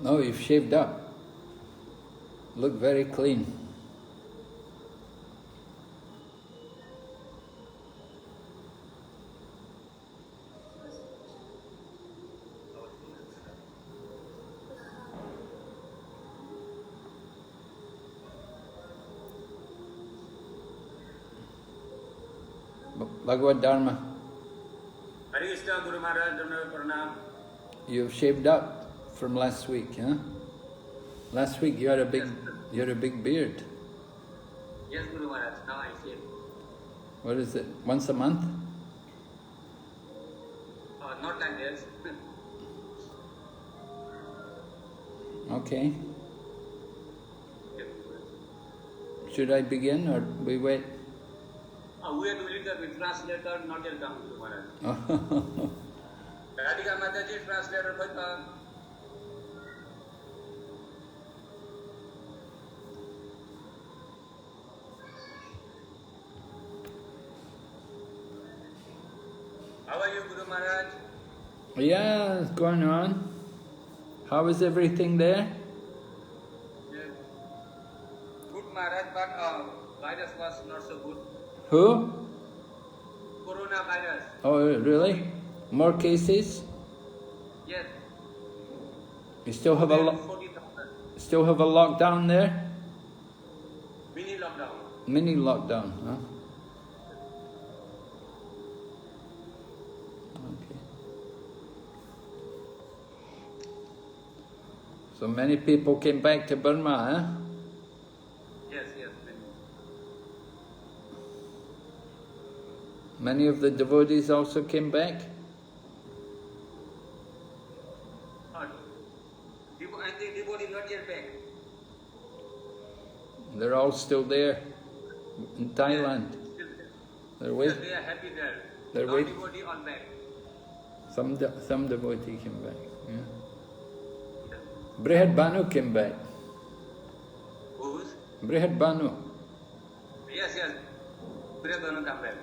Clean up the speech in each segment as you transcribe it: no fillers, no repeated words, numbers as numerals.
No, you've shaved up. Look very clean. Bhagavad Dharma. Guru Maharaj, You've shaved up from last week, huh? Last week you had a big beard. Yes, Guru Maharaj. Now I shave. What is it? Once a month? Not like this. Okay. Should I begin or we wait? We are doing the translator, not yet come, Guru Maharaj. Radhika Mataji, translator, but how are you, Guru Maharaj? Yeah, it's going on. How is everything there? Yes. Good, Maharaj, but virus was not so good. Who? Coronavirus. Oh, really? More cases? Yes. You still have a lockdown there? Mini lockdown. Mini lockdown, huh? Okay. So many people came back to Burma, huh? Yes, yes, many. Many of the devotees also came back? I think devotee not yet back. They're all still there in Thailand. They're waiting. They are happy there. They're Now waiting. devotee all back. Some devotee came back. Yeah. Brihad Banu came back. Who's? Brihad Banu. Yes, yes. Brihad Banu come back.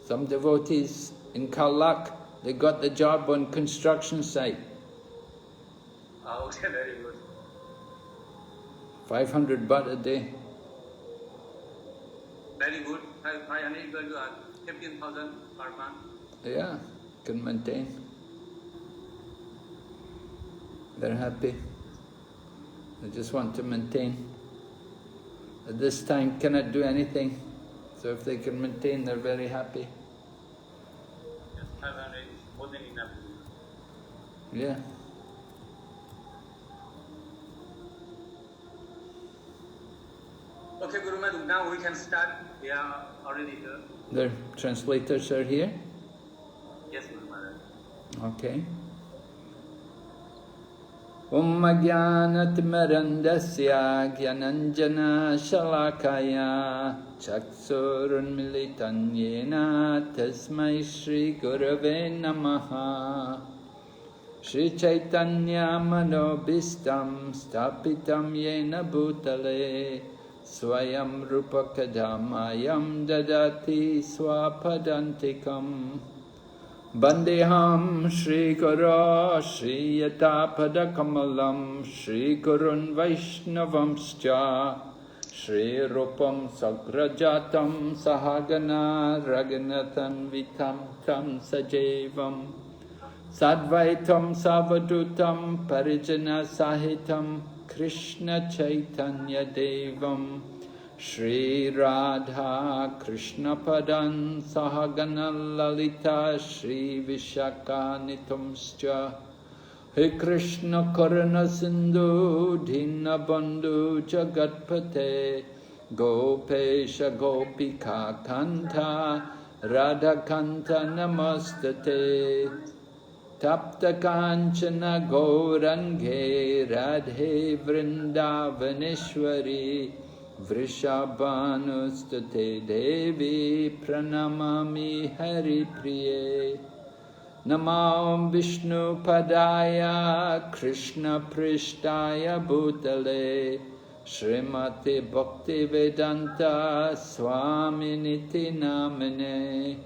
Some devotees in Kalak, they got the job on construction site. Oh, okay, very good. 500 baht a day. Very good. 500 equal to 15,000 per month. Yeah, can maintain. They're happy. They just want to maintain. At this time, cannot do anything. So if they can maintain, they're very happy. Yes, 500 is more than enough. Yeah. Okay, Guru Maharaj, now we can start. We are already here. The translators are here? Yes, Guru Maharaj. Okay. Om Jnanatimirandasya Jnananjana Shalakaya Chaksurunmilitan Yena Tasmai Shri Gurave Namaha Shri Chaitanya Manobhistam Stapitam Yena Bhutale Swayam Rupakadamayam Dadati Swapadantikam Bandeham Shri Guru Shri Yatapada Kamalam Shri Gurun Vaishnavamscha Shri Rupam Sagrajatam Sahagana Raghunathan Vitam Tam Sajevam Sadvaitam Savadutam Parijana Sahitam Krishna Chaitanya Devam Shri Radha Krishna Padan Sahagana Lalita Shri Vishaka Nitumscha He Krishna Karana Sindhu Dina Bandhu Jagatpate Gopesha Gopika Kanta Radha Kanta Namastate Tapta Kanchana Gaurange Radhe Vrindavaneshwari Vrishabhanustate Devi Pranamami Hari Priye Namo Vishnu Padaya Krishna Prishtaya Bhutale Srimati Bhakti Vedanta Swaminiti Namane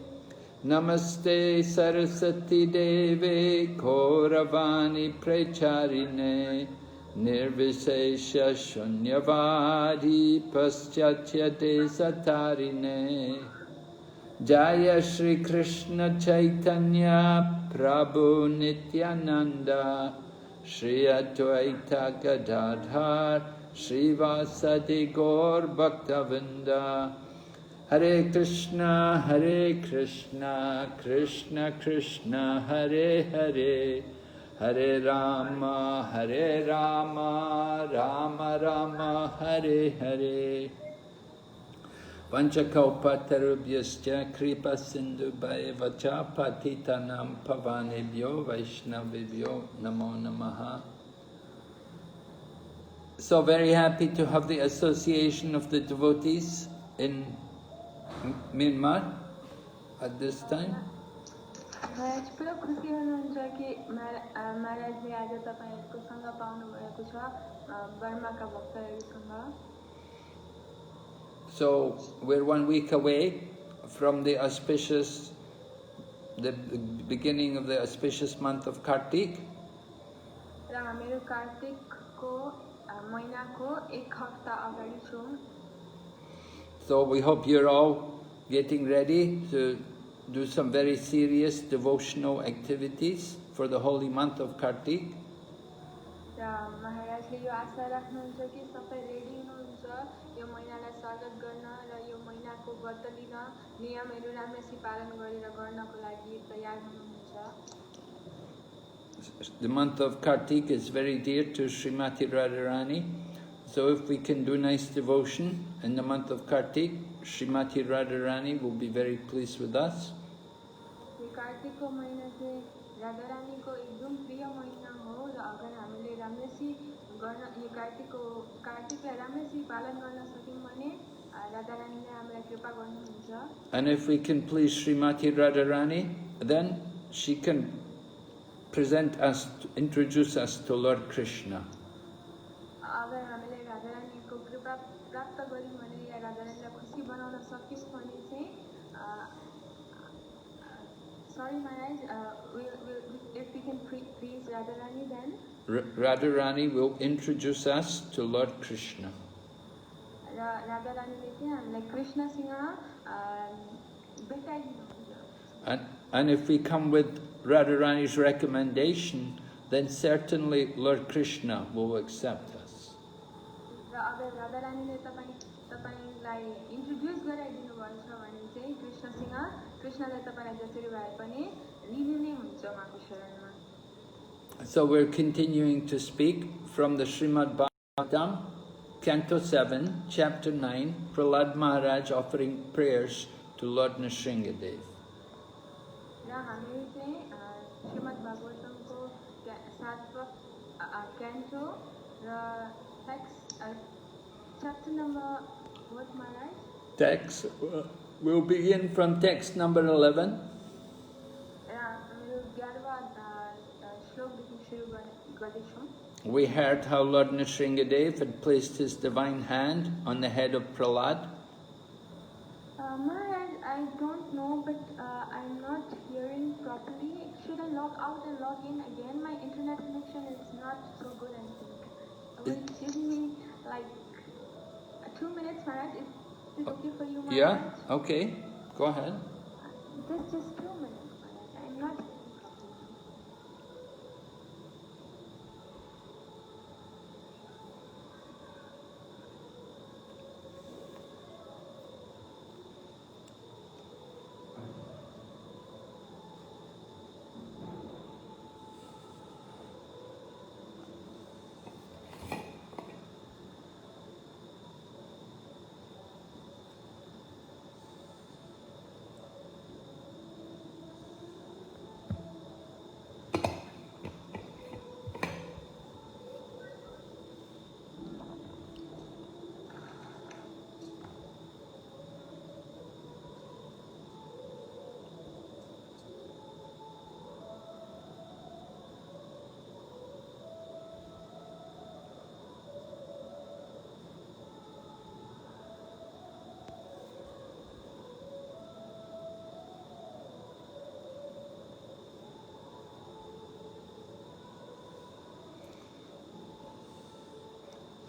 Namaste Saraswati Devi Kauravani Precharine Nirvisesha Shunyavadi Paschatya Desatarine Jaya Shri Krishna Chaitanya Prabhu Nityananda Shri Advaita Gadadhar Shri Vasadi Gaur Bhaktavinda Hare Krishna Krishna Krishna Hare Hare Hare Rama Rama Rama Hare Hare Vanchakalpatarubhyascha kripa sindhubhaya cha patitanam pavanebhyo vaishnavibhyo namo namaha. So very happy to have the association of the devotees in Myanmar at this time. So we're 1 week away from the beginning of the auspicious month of Kartik. So we hope you're all getting ready to do some very serious devotional activities for the holy month of Kartik. The month of Kartik is very dear to Srimati Radharani. So if we can do nice devotion in the month of Kartik, Srimati Radharani will be very pleased with us. And if we can please Srimati Radharani, then she can present us, introduce us to Lord Krishna. Sorry Maharaj, if we can please Radharani then? Radharani will introduce us to Lord Krishna. And if we come with Radharani's recommendation, then certainly Lord Krishna will accept us. So we're continuing to speak from the Srimad Bhagavatam, Canto 7, Chapter 9, Prahlad Maharaj offering prayers to Lord Nrsingha Dev. Chapter number what, Maharaj? Text, we'll begin from text number 11. We heard how Lord Nrsingha Dev had placed his divine hand on the head of Prahlad. Maharaj, I don't know, but I'm not hearing properly. Should I log out and log in again? My internet connection is not so good, I think. Will you give me like 2 minutes, Maharaj? Is it okay for you, Maharaj? Yeah, okay. Go ahead. Just 2 minutes, Maharaj. I'm not...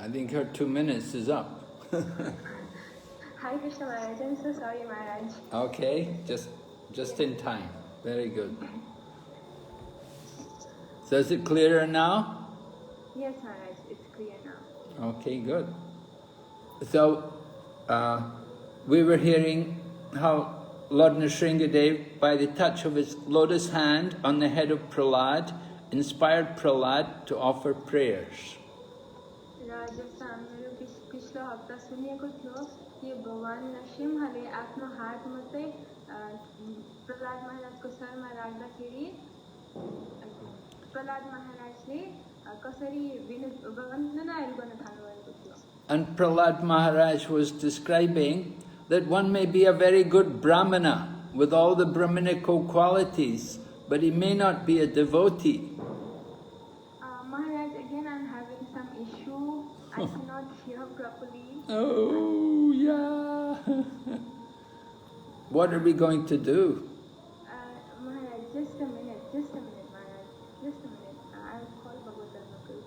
I think her 2 minutes is up. Hi Krishna Maharaj, I'm so sorry Maharaj. Okay, just in time. Very good. So is it clearer now? Yes Maharaj, it's clear now. Okay, good. So we were hearing how Lord Nrsingha, by the touch of his lotus hand on the head of Prahlad, inspired Prahlad to offer prayers. र जस्तो हामीहरू पिछलो हप्ता सुनेको थियो कि भगवान नरसिंहले आफ्नो हातमा चाहिँ प्रहलाद महाराजको शरमा राख्दाखेरि प्रहलाद महाराजले कसरी वन्दनाहरू गर्न थाल्नुभएको थियो. And Prahlad Maharaj was describing that one may be a very good Brahmana with all the Brahminical qualities, but he may not be a devotee. Maharaj, again I'm having some issue. I cannot hear properly. Oh, yeah. What are we going to do? Maharaj, just a minute, Maharaj. Just a minute. I'll call Bhagavad Gita.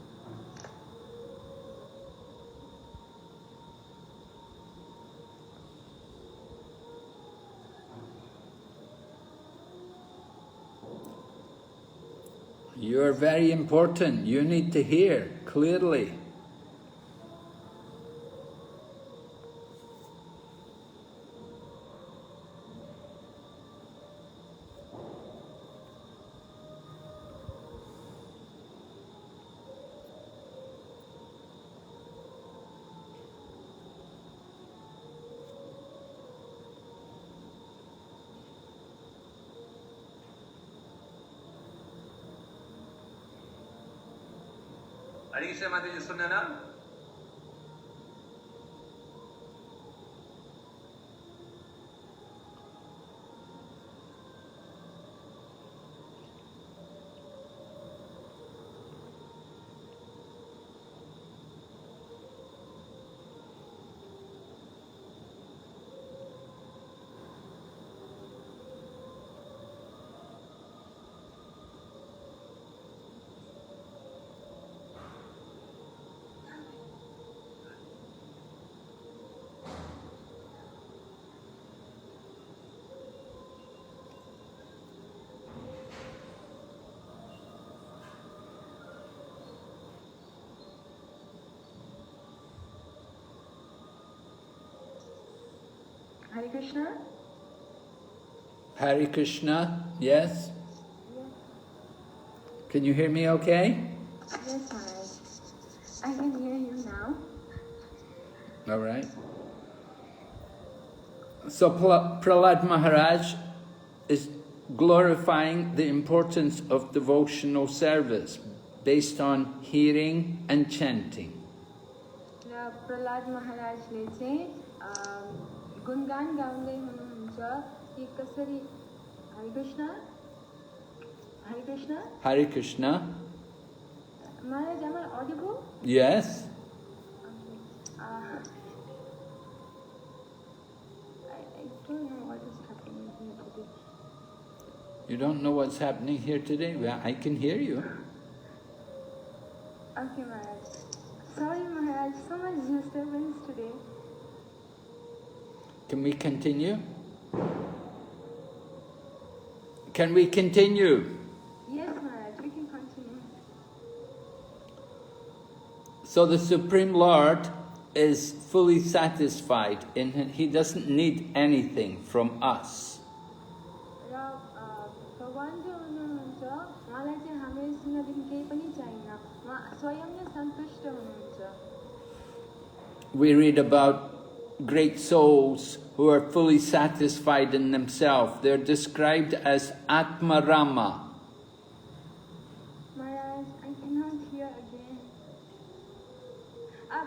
You are very important. You need to hear clearly. हरे कृष्ण माता जी सुनना ना. Hare Krishna? Hare Krishna, yes? Can you hear me okay? Yes, Maharaj. I can hear you now. All right. So Prahlad Maharaj is glorifying the importance of devotional service based on hearing and chanting. Prahlad महाराजले चाहिँ गुणगान गाउँदै हुनुहुन्छ कि कसरी. हरे Krishna. Hare Krishna. Hare Krishna. Maharaj, am I audible? Yes. I don't know what is happening here today. You don't know what's happening here today? Well, I can hear you. Okay, Maharaj. Sorry, Maharaj, so much disturbance today. Can we continue? Can we continue? Yes, Maharaj, we can continue. So the Supreme Lord is fully satisfied in him. He doesn't need anything from us. भगवान जो हुनुहुन्छ उहाँलाई चाहिँ हामीसँग केही पनि चाहिन्न. उहाँ स्वयं नै सन्तुष्ट हुनुहुन्छ. We read about great souls who are fully satisfied in themselves. They're described as Atma Rama. Maharaj, I cannot hear again.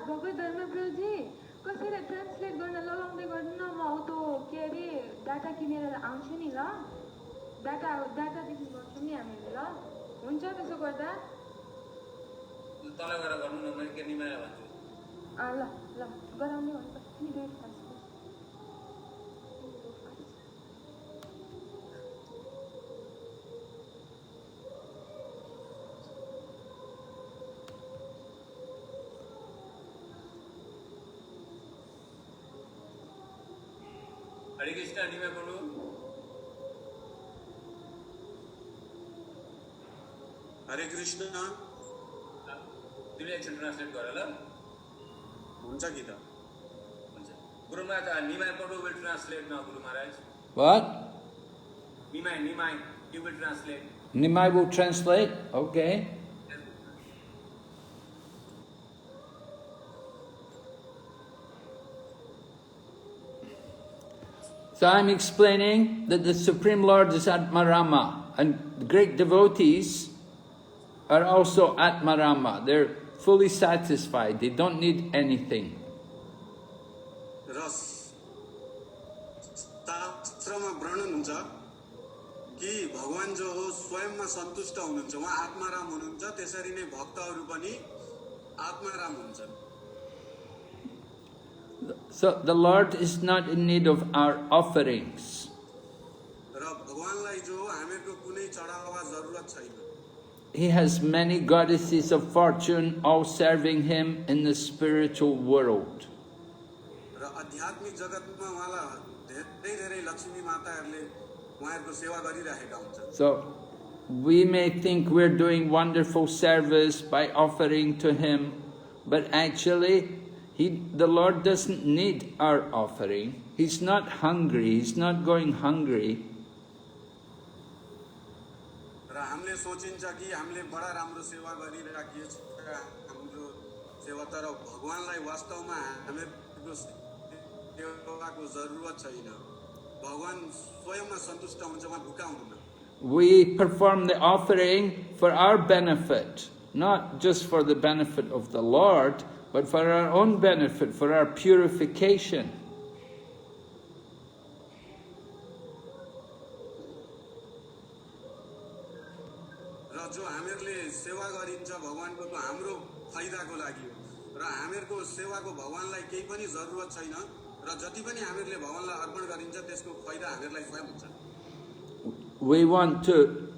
भगवत धर्मप्रभुजी कसैले ट्रान्सलेट गर्न लगाउँदै गर्नु न. म auto के अरे डाटा किनेर आउँछु नि ल. डाटादेखि गर्छौँ नि हामीले ल. हुन्छ त्यसो गर्दा तल गएर गर्नु न, मैले के निमाएर भन्छु. ल ल गराउने भन्नु नि. Do it fast. Hare Krishna, Nimai Padu. Hare Krishna. तिमीले एकछिन ट्रान्सलेट गर ल हुन्छ कि त हुन्छ गुरु महाराज निमाई पढु will translate now Guru Maharaj What? Nimai you will translate. Nimai will translate? Okay. So I'm explaining that the Supreme Lord is Atmarama, and the great devotees are also Atmarama. They're fully satisfied. They don't need anything. शास्त्रमा वर्णन हुन्छ कि भगवान जो हो स्वयंमा सन्तुष्ट हुनुहुन्छ उहाँ आत्माराम हुनुहुन्छ त्यसरी नै भक्तहरू पनि आत्माराम हुन्छन्. So the Lord is not in need of our offerings. र भगवानलाई जो हामीहरुको कुनै चढावा जरुरत छैन. He has many goddesses of fortune all serving him in the spiritual world. र आध्यात्मिक जगतमा उहाँलाई धेरै धेरै लक्ष्मी माताहरूले उहाँहरुको सेवा गरिरहेका हुन्छन्. So we may think we're doing wonderful service by offering to him, but actually the Lord doesn't need our offering. He's not hungry. He's not going hungry. र हामीले सोचिन्छ कि हामीले बडा राम्रो सेवा गरिराखेका छौं हाम्रो सेवा तर भगवानलाई वास्तवमा हामीहरुको सेवाको जरुरत छैन. भगवान स्वयंमा सन्तुष्ट हुन्छ उहाँ भुका हुनुहुन्न. We perform the offering for our benefit, not just for the benefit of the Lord, but for our own benefit, for our purification. र जो हामीहरुले सेवा गरिन्छ भगवानको त हाम्रो फाइदाको लागि हो र हामीहरुको सेवाको भगवानलाई केही पनि जरुरत छैन र जति पनि हामीहरुले भगवानलाई अर्पण गरिन्छ त्यसको फाइदा हामीहरुलाई स्वयं हुन्छ. We want to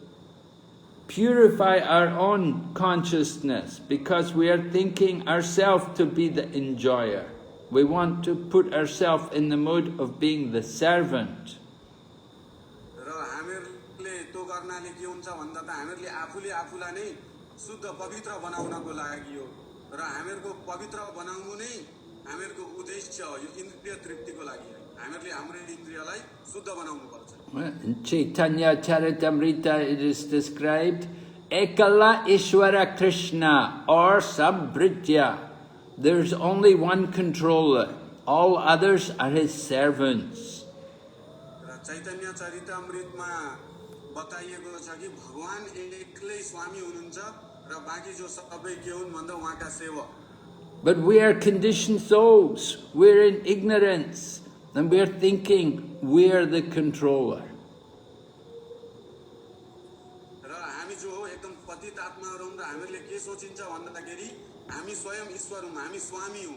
purify our own consciousness because we are thinking ourselves to be the enjoyer. We want to put ourselves in the mood of being the servant. र हामीहरुले त्यो गर्नाले के हुन्छ भन्दा त हामीहरुले आफूले आफूलाई नै शुद्ध पवित्र बनाउनको लागि हो र हामीहरुको पवित्र बनाउनु नै हामीहरुको उद्देश्य हो. यो इन्द्रिय तृप्तिको लागि हो. हामीहरुले हाम्रो इन्द्रियलाई शुद्ध बनाउनु पर्छ. In Chaitanya Charitamrita it is described Ekala Ishvara Krishna or Sabhritya. There's only one controller. All others are his servants. र चैतन्य चरितामृतमा बताइएको छ कि भगवान एक्लै स्वामी हुनुहुन्छ र बाँकी जो सबै के हुन् भन्दा उहाँका सेवक. But we are conditioned souls. We're in ignorance. And we're thinking we're the controller. र हामी जो हो एकदम पतित आत्माहरु हुन् र हामीहरुले के सोचिन्छ भन्दाखेरि हामी स्वयं ईश्वर हौं, हामी स्वामी हौं.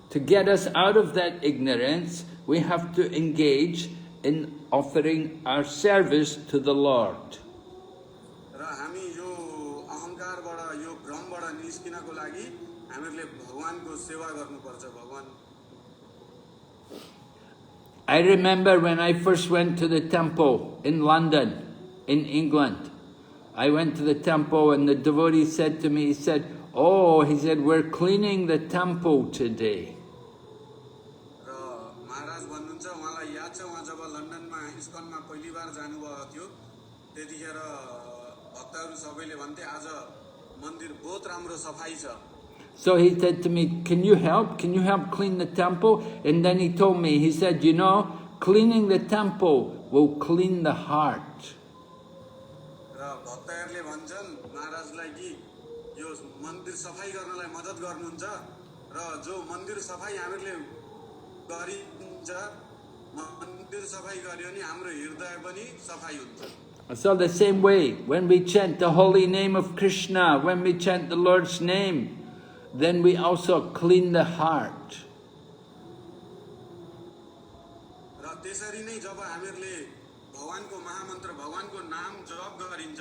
To get us out of that ignorance, we have to engage in offering our service to the Lord. र हामी यो अहंकारबाट यो भ्रमबाट निस्किनको लागि हामीहरुले भगवानको सेवा गर्नुपर्छ. भगवान I remember when I first went to the temple in London, in England. I went to the temple and the devotee said to me, he said, we're cleaning the temple today. र महाराज भन्नुहुन्छ उहाँलाई याद छ उहाँ जब लन्डनमा इस्कनमा पहिली बार जानुभएको थियो त्यतिखेर भक्तहरू सबैले भन्थे आज मन्दिर बहुत राम्रो सफाई छ. So he said to me, can you help? Can you help clean the temple? And then he told me, he said, cleaning the temple will clean the heart. र भक्तहरूले भन्छन् महाराजलाई कि यो मन्दिर सफाई गर्नलाई मद्दत गर्नुहुन्छ र जो मन्दिर सफाई हामीहरुले गरिन्छ मन्दिर सफाई गर्यो नि हाम्रो हृदय पनि सफाई हुन्छ. So the same way, when we chant the holy name of Krishna, when we chant the Lord's name, then we also clean the heart. र त्यसरी नै जब हामीहरुले भगवानको महामन्त्र भगवानको नाम जप गरिन्छ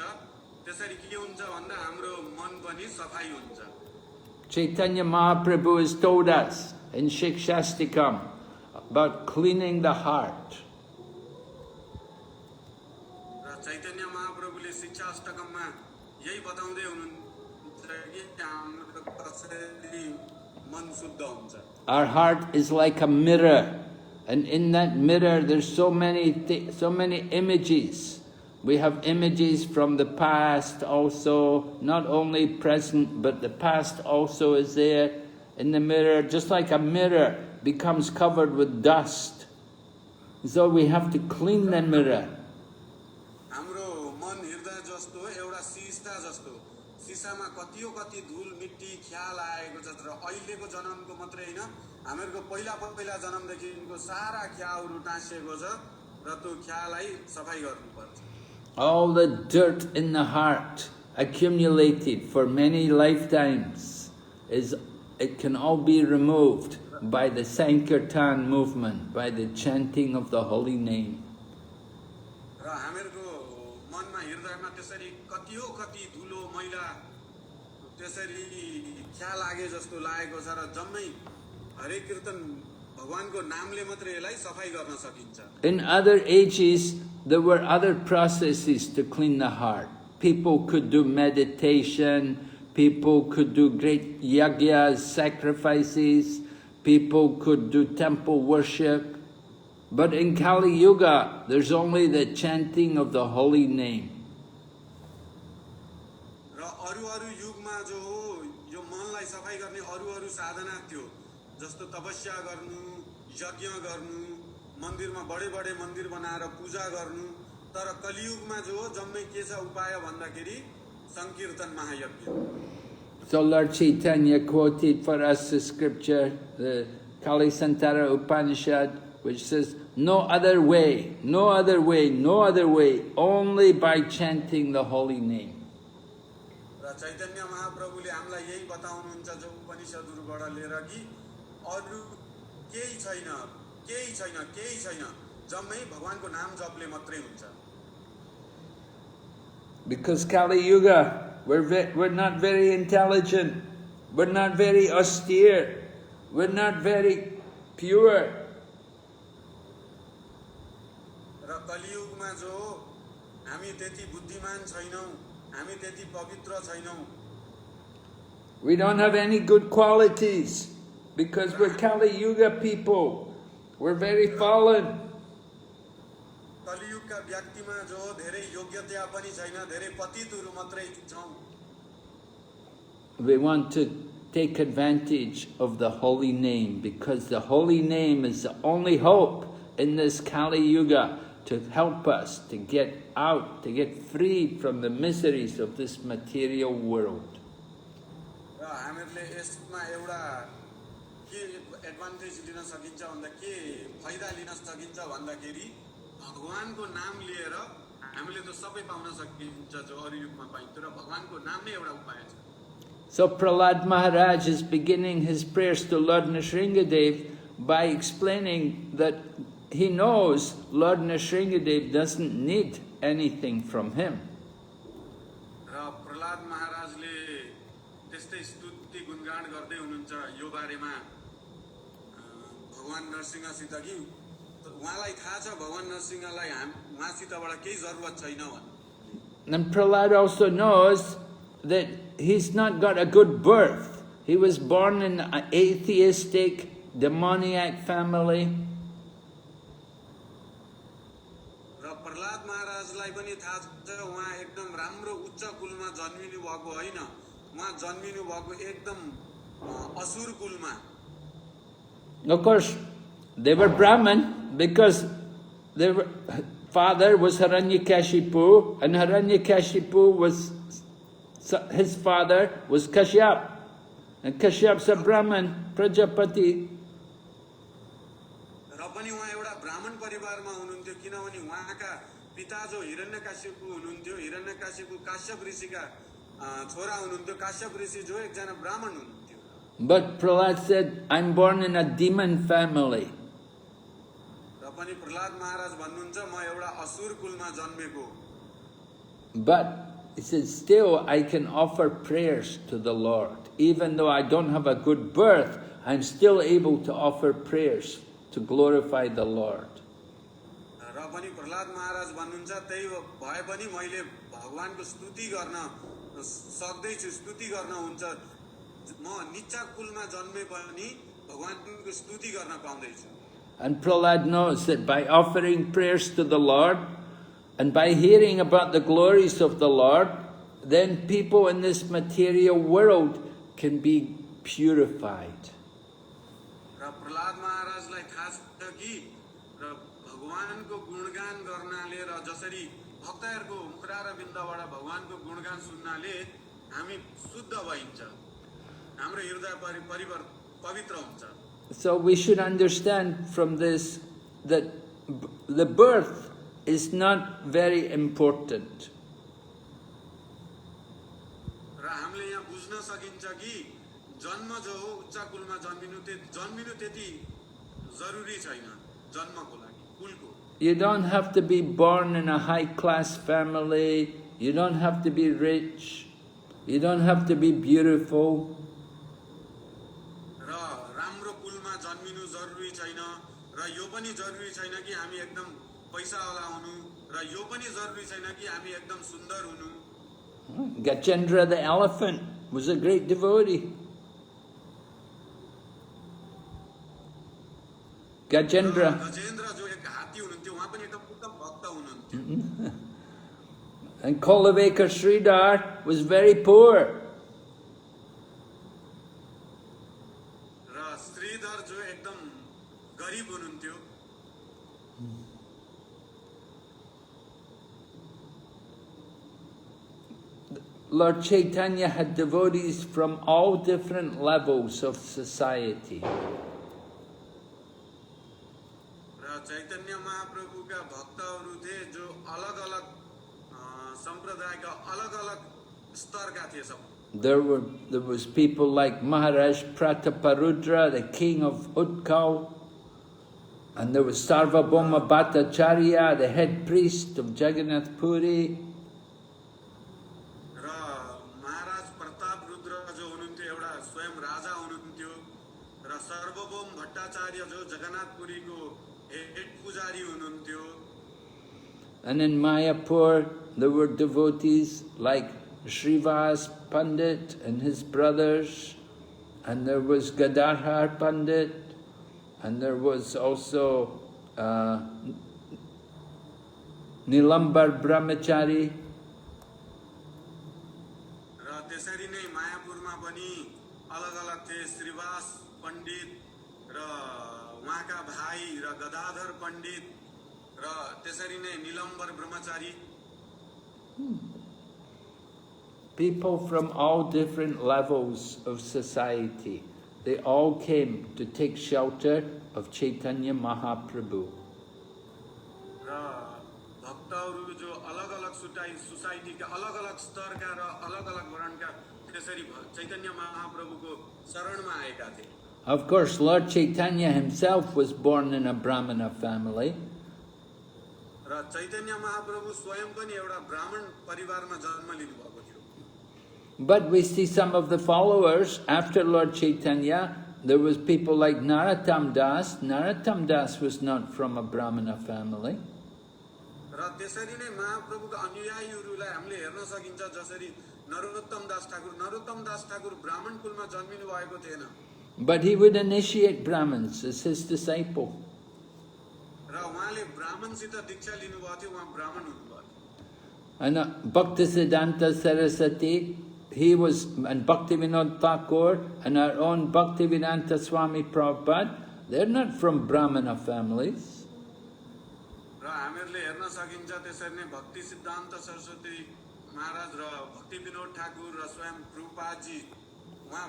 त्यसरी के हुन्छ भन्दा हाम्रो मन पनि सफाई हुन्छ. Chaitanya Mahaprabhu has told us in Shikshastikam about cleaning the heart. शिक्षा अष्टकममा यही बताउँदै हुनुहुन्छ कि हाम्रो कसरी मन शुद्ध हुन्छ. Our heart is like a mirror, and in that mirror there's so many images. We have images from the past also, not only present, but the past also is there in the mirror, just like a mirror becomes covered with dust. So we have to clean the mirror. हाम्रो मन हृदय जस्तो एउटा सिसा जस्तो सिसामा कति धुल मिट्टी ख्याल आएको छ तर अहिलेको जन्मको मात्रै हैन हामीहरुको पहिला जन्मदेखिको सारा ख्यालहरु टाँसिएको छ र त्यो ख्याललाई सफाई गर्नुपर्छ. All the dirt in the heart accumulated for many lifetimes it can all be removed by the Sankirtan movement, by the chanting of the holy name. र हामीहरुको मनमा हृदयमा त्यसरी कति धुलो मैला त्यसरी ख्याल आगे जस्तो लागेको छ र जम्मै हरे कीर्तन भगवानको नामले मात्र यसलाई सफाई गर्न सकिन्छ. In other ages there were other processes to clean the heart. People could do meditation, people could do great yagyas, sacrifices, people could do temple worship. But in Kali Yuga, there's only the chanting of the holy name. र अरु युगमा जो हो यो मनलाई सफाई गर्ने अरु साधना थियो जस्तो तपस्या गर्नु, यज्ञ गर्नु, मन्दिरमा बडे मन्दिर बनाएर पूजा गर्नु. तर कलियुगमा जो हो जम्मै के छ उपाय भन्दाखेरि संकीर्तन महायज्ञ. So Lord Chaitanya quoted for us the scripture, the Kali Santara Upanishad, which says, no other way, no other way, no other way, only by chanting the holy name. र चैतन्य महाप्रभुले हामीलाई यही बताउनुहुन्छ जो उपनिषदहरुबाट लिएर कि अरु केही छैन जम्मै भगवानको नाम जपले मात्रै हुन्छ. Because Kali Yuga, we're not very intelligent, we're not very austere, we're not very pure. र कलियुगमा जो हामी त्यति बुद्धिमान छैनौं, हामी त्यति पवित्र छैनौं. We don't have any good qualities because we're Kali Yuga people. We're very fallen. कलियुगका व्यक्तिमा जो धेरै योग्यता पनि छैन, धेरै पतितहरु मात्रै छौं. We want to take advantage of the holy name because the holy name is the only hope in this Kali Yuga to help us to get out, to get free from the miseries of this material world. र हामीहरुले यसमा एउटा के advantage लिन सकिन्छ भन्दा के फाइदा लिन सकिन्छ भन्दाखेरि भगवानको नाम लिएर हामीले त सबै पाउन सकिन्छ जो अरु युगमा पाइन्छ र भगवानको नाम नै एउटा उपाय छ. So Prahlad Maharaj is beginning his prayers to Lord Nrsingha by explaining that he knows Lord Nrsingha doesn't need anything from him. र प्रहलाद महाराजले त्यस्तै स्तुति गुणगान गर्दै हुनुहुन्छ यो बारेमा भगवान नरसिंहसित कि उहाँलाई थाहा छ भगवान नरसिंहलाई उहाँसितबाट केही जरुरत छैन भन्ने. And Prahlad also knows that he's not got a good birth. He was born in an atheistic, demoniac family. र प्रहलाद महाराजलाई पनि थाहा छ उहाँ एकदम राम्रो उच्च कुलमा जन्मिनु भएको होइन, उहाँ जन्मिनु भएको एकदम असुर कुलमा. Of course, they were Brahmin because their father was Hiranyakashipu, and Hiranyakashipu was, his father was Kashyap, and Kashyap's a Brahmin, Prajapati. र पनि उहाँ एउटा ब्राह्मण परिवारमा हुनुहुन्थ्यो किनभने उहाँका पिता जो हिरण्यकाश्यपु हुनुहुन्थ्यो, हिरण्यकाश्यपु काश्यप ऋषिका छोरा हुनुहुन्थ्यो, काश्यप ऋषि जो एकजना ब्राह्मण हुनुहुन्थ्यो. But Prahlad said, I'm born in a demon family. र पनि प्रहलाद महाराज भन्नुहुन्छ म एउटा असुर कुलमा जन्मेको. But he said, still I can offer prayers to the Lord. Even though I don't have a good birth, I'm still able to offer prayers to glorify the Lord. र पनि प्रहलाद महाराज भन्नुहुन्छ त्यही भए पनि मैले भगवानको स्तुति गर्न सक्दैछु, स्तुति गर्न हुन्छ। म निच्चा कुलमा जन्मे पनि भगवानको स्तुति गर्न पाउँदैछु। And Prahlad knows that by offering prayers to the Lord and by hearing about the glories of the Lord, then people in this material world can be purified. र प्रहलाद महाराजलाई थाहा छ कि र भगवानको गुणगान गर्नाले र जसरी भक्तहरूको मुखरा र बिन्दबाट भगवानको गुणगान सुन्नाले हामी शुद्ध भइन्छ, हाम्रो हृदय पवित्र हुन्छ। So we should understand from this that the birth is not very important. र हामीले यहाँ बुझ्न सकिन्छ कि जन्म जो हो उच्च कुलमा जन्मिनु त्यति जरुरी छैन जन्मको लागि, कुलको। You don't have to be born in a high-class family. You don't have to be rich. You don't have to be beautiful. र राम्रो कुलमा जन्मिनु जरुरी छैन र यो पनि जरुरी छैन कि हामी एकदम पैसावाला हुनु र यो पनि जरुरी छैन कि हामी एकदम सुन्दर हुनु। Gajendra the elephant was a great devotee. Gajendra. Gajendra जो एक हात्ती हुनुहुन्थ्यो उहाँ पनि एकदम उत्तम भक्त हुनुहुन्थ्यो। And Kolaveka Sridhar was very poor. र श्रीधर जो एकदम गरिब हुनुहुन्थ्यो। Lord Chaitanya had devotees from all different levels of society. र चैतन्य महाप्रभुका भक्तहरू थिए जो अलग-अलग सम्प्रदायका अलग-अलग स्तरका थिए सब। There was people like Maharaj Prataparudra, the king of Utkal, and there was Sarvabhauma Bhattacharya, the head priest of Jagannath Puri. र महाराज प्रताप रुद्र जो हुनुहुन्थ्यो एउटा स्वयं राजा हुनुहुन्थ्यो र सर्वभौम भट्टाचार्य जो जगन्नाथपुरीको हेड पुजारी हुनुहुन्थ्यो। And in Mayapur, there were devotees like Srivas Pandit and his brothers, and there was Gadadhar Pandit, and there was also Nilambar Brahmachari. र त्यसरी नै मायापुरमा पनि अलग-अलग थिए श्रीवास पण्डित र उहाँका भाइ र गदाधर पण्डित र त्यसरी नै निलम्बर ब्रह्मचारी। People from all different levels of society, they all came to take shelter of Chaitanya Mahaprabhu. र भक्तहरू जो अलग-अलग सोसाइटीका अलग-अलग स्तरका र अलग-अलग वर्णका त्यसरी चैतन्य महाप्रभुको शरणमा आएका थिए। Of course, Lord Chaitanya himself was born in a Brahmana family. र चैतन्य महाप्रभु स्वयं पनि एउटा ब्राह्मण परिवारमा जन्म लिनु भएको थियो। But we see some of the followers after Lord Chaitanya. There was people like Narottam Das. Narottam Das was not from a Brahmana family. र त्यसरी नै महाप्रभुका अनुयायीहरूलाई हामीले हेर्न सकिन्छ जसरी नरोत्तम दास ठाकुर ब्राह्मण कुलमा जन्मिनु भएको थिएन। But he would initiate Brahmins as his disciple. र उहाँले ब्राह्मणसित दीक्षा लिनुभएको थियो, उहाँ ब्राह्मण हुनुभयो। And Bhaktisiddhanta Saraswati, he was, and Bhaktivinoda Thakur, and our own Bhaktivedanta Swami Prabhupada, they're not from Brahmana families. र हामीहरूले हेर्न सकिन्छ त्यसरी नै भक्ति सिद्धान्त सरस्वती महाराज र भक्ति विनोद ठाकुर र स्वयं प्रभुपादजी उहाँ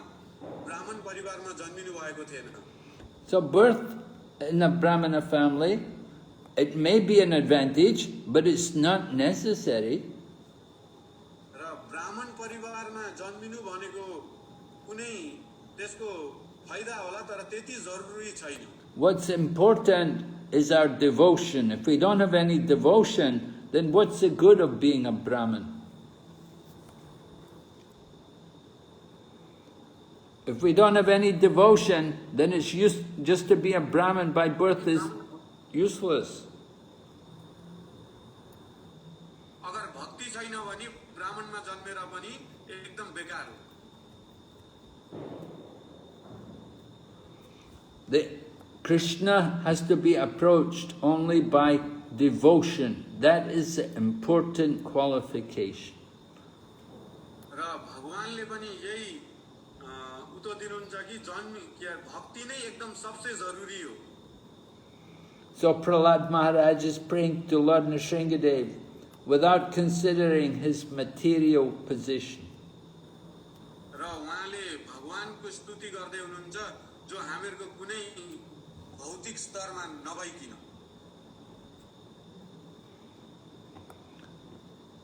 ब्राह्मण परिवारमा जन्मिनु भएको थिएन। So birth in a Brahmana family, it may be an advantage, but it's not necessary. र ब्राह्मण परिवारमा जन्मिनु भनेको कुनै त्यसको फाइदा होला तर त्यति जरुरी छैन। What's important is our devotion. If we don't have any devotion, then what's the good of being a Brahmin? If we don't have any devotion, then it's just to be a Brahmin by birth is useless. अगर भक्ति छैन भने ब्राह्मणमा जन्मेर पनि एकदम बेकार हो। Krishna has to be approached only by devotion. That is the important qualification. र भगवानले पनि यही उतो दिनुहुन्छ कि भक्ति नै एकदम सबसे जरुरी हो। So Prahlad Maharaj is praying to Lord Nrsingha without considering his material position. र उहाँले भगवानको स्तुति गर्दै हुनुहुन्छ जो हामीहरूको कुनै भौतिक स्तरमा नभइकिन।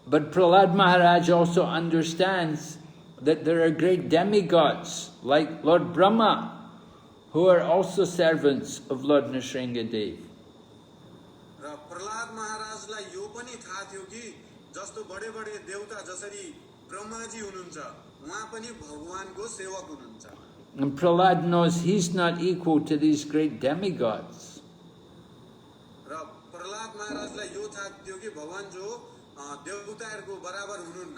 But Prahlad Maharaj also understands that there are great demigods like Lord Brahma who are also servants of Lord Nrsingha. र प्रहलाद महाराजलाई यो पनि थाहा थियो कि जस्तो बडे बडे देवता जसरी ब्रह्माजी हुनुहुन्छ उहाँ पनि भगवानको सेवक हुनुहुन्छ। And Prahlad knows he's not equal to these great demigods. र प्रहलाद महाराजलाई यो थाहा थियो कि भगवान जो देवताहरूको बराबर हुनुहुन्न।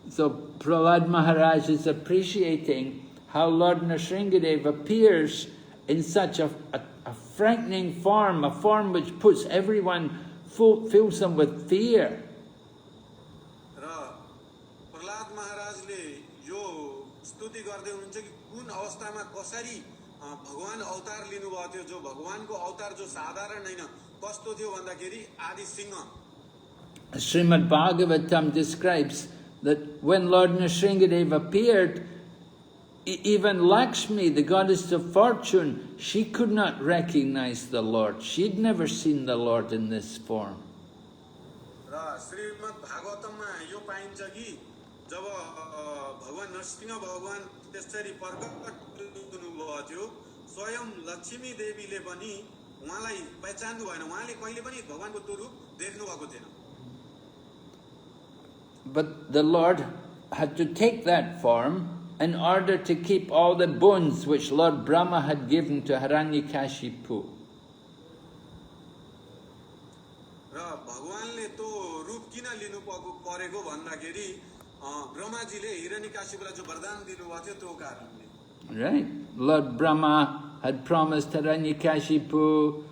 So Prahlad Maharaj is appreciating how Lord Nrsingha appears in such a frightening form, a form which puts everyone, fills them with fear. र प्रहलाद महाराजले यो स्तुति गर्दै हुनुहुन्छ कि कुन अवस्थामा कसरी भगवान अवतार लिनुभएको थियो, जो भगवानको अवतार जो साधारण हैन कस्तो थियो भन्दाखेरि आदि Singh. Srimad Bhagavatam describes that when Lord Nrsingha appeared, even Lakshmi, the goddess of fortune, she could not recognize the Lord. She'd never seen the Lord in this form. र श्रीमद् भागवतममा यो पाइन्छ कि जब भगवान नरसिंह भगवान त्यसरी प्रकट हुनुभएको थियो, स्वयं लक्ष्मी देवीले पनि उहाँलाई पहचान्नु भएन। उहाँले कहिले पनि भगवानको त्यो रूप देख्नु भएको थिएन। But the Lord had to take that form in order to keep all the bones which Lord Brahma had given to Hiranyakashipu. र भगवानले त्यो रूप किन लिनु परेको भन्दाखेरि ब्रह्माजीले हिरण्यकशिपुलाई जो वरदान दिनुभएको थियो त्यो कारणले। Right. Lord Brahma had promised Hiranyakashipu,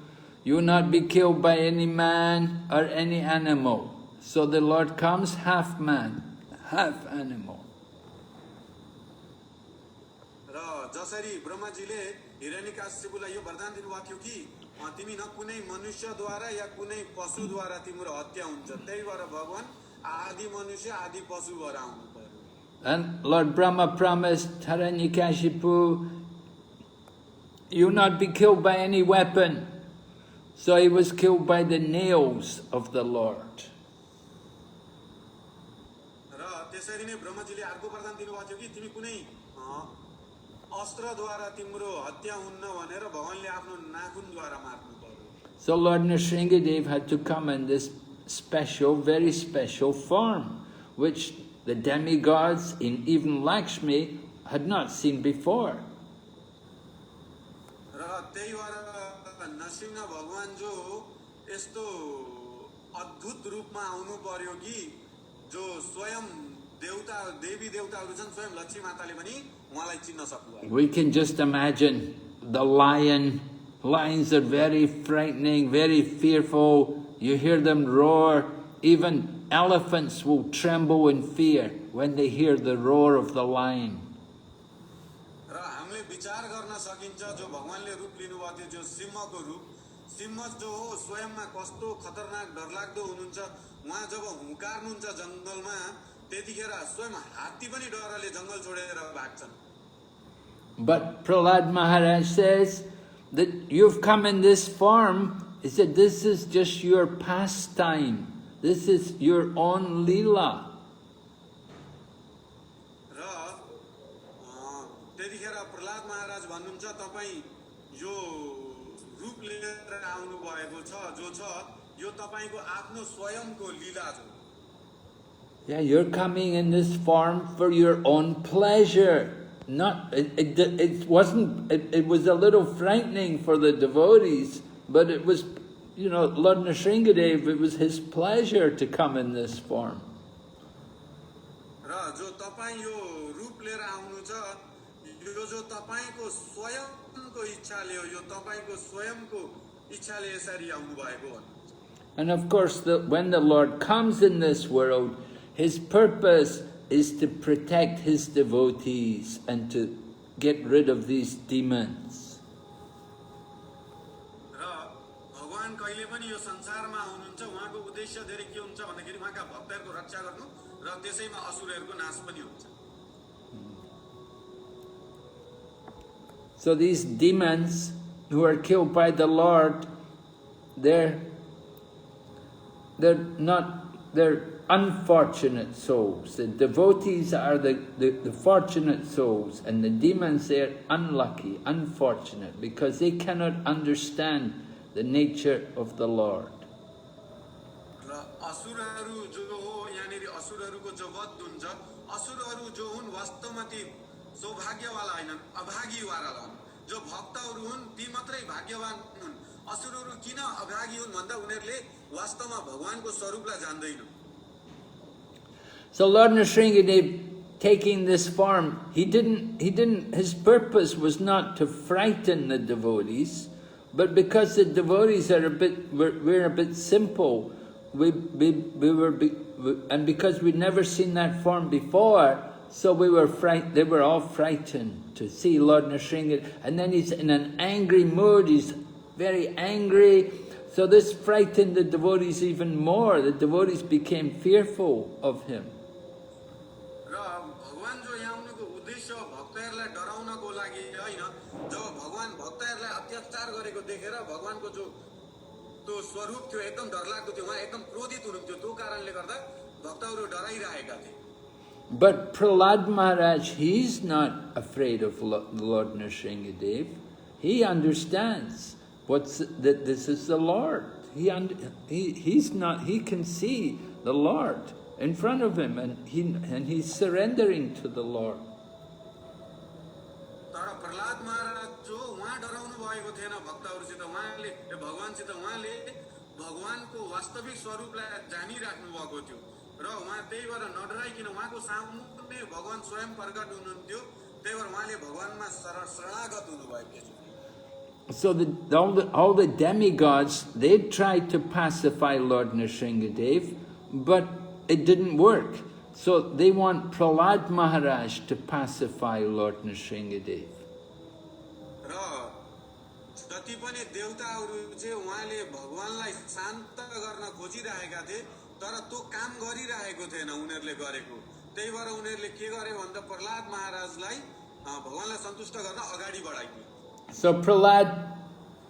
you will not be killed by any man or any animal. So the Lord comes half man, half animal. र जसरी ब्रह्माजीले हिरण्यकशिपुलाई यो वरदान दिनुभएको थियो कि तिमी न कुनै मनुष्यद्वारा या कुनै पशुद्वारा तिम्रो हत्या हुन्छ, त्यही भएर भगवान आदि मनुष्य आदि पशु भएर आउनु पर्यो। And Lord Brahma promised Hiranyakashipu, you will not be killed by any weapon. So he was killed by the nails of the Lord. र त्यसरी नै ब्रह्माजीले अर्को वरदान दिनुभएको थियो कि तिमी कुनै अस्त्रद्वारा तिम्रो हत्या हुन्न भनेर भगवानले आफ्नो नाखुनद्वारा मार्नु पर्यो। So Lord Nrsingha had to come in this special, very special form, which the demigods, in even Lakshmi, had not seen before. र त्यही भएर नरसिंह भगवान जो यस्तो अद्भुत रूपमा आउनु पर्यो कि जो स्वयं देवता देवी देवताहरू छन्, स्वयं लक्ष्मी माताले पनि उहाँलाई चिन्न सक्नुभयो। We can just imagine the lion. Lions are very frightening, very fearful. You hear them roar. Even elephants will tremble in fear when they hear the roar of the lion. र हामीले विचार गर्न सकिन्छ जो भगवानले रूप लिनुभएको थियो, जो सिंहको रूप, सिंह जो हो स्वयंमा कस्तो खतरनाक डरलाग्दो हुनुहुन्छ। उहाँ जब हुँकार्नुहुन्छ जंगलमा त्यतिखेर स्वयं हात्ती पनि डरले जंगल छोडेर भाग्छन्। But Prahlad Maharaj says that you've come in this form. He said, this is just your pastime. This is your own lila. र त्यतिखेर प्रहलाद महाराज भन्नुहुन्छ तपाई यो रूप लिएर आउनु भएको छ जो छ यो तपाईको आफ्नो स्वयंको लीला हो। Yeah, you're coming in this form for your own pleasure. Not it wasn't. It was a little frightening for the devotees, but it was you know, Lord Nrsingha, it was his pleasure to come in this form. र जो तपाईं यो रूप लिएर आउनु छ यो जो तपाईंको स्वयंको इच्छाले हो यो तपाईंको स्वयंको इच्छाले यसरी आउनु भएको हो. And of course, when the Lord comes in this world, his purpose is to protect his devotees and to get rid of these demons. र भगवान कहिले पनि यो संसारमा आउनुहुन्छ उहाँको उद्देश्य धेरै के हुन्छ भन्दाखेरि उहाँका भक्तहरुको रक्षा गर्नु र त्यसैमा असुरहरुको नाश पनि हुन्छ. So these demons who are killed by the Lord, they're unfortunate souls. The devotees are the fortunate souls, and the demons, they're unlucky, unfortunate, because they cannot understand the nature of the Lord. So Lord Nrsingha, taking this form, his purpose was not to frighten the devotees, but because the devotees are we're a bit simple, and because we'd never seen that form before, so they were all frightened to see Lord Nrsingha, and then he's in an angry mood, he's very angry, so this frightened the devotees even more. The devotees became fearful of him. But Prahlad Maharaj, he's not afraid of Lord Nrsingha Dev. He understands that this is the Lord. He can see the Lord in front of him, and he's surrendering to the Lord. So all the demigods, they tried to pacify Lord Nrsingha Dev, but it didn't work. So they want Prahlad Maharaj to pacify Lord Nrsingha Dev. So Prahlad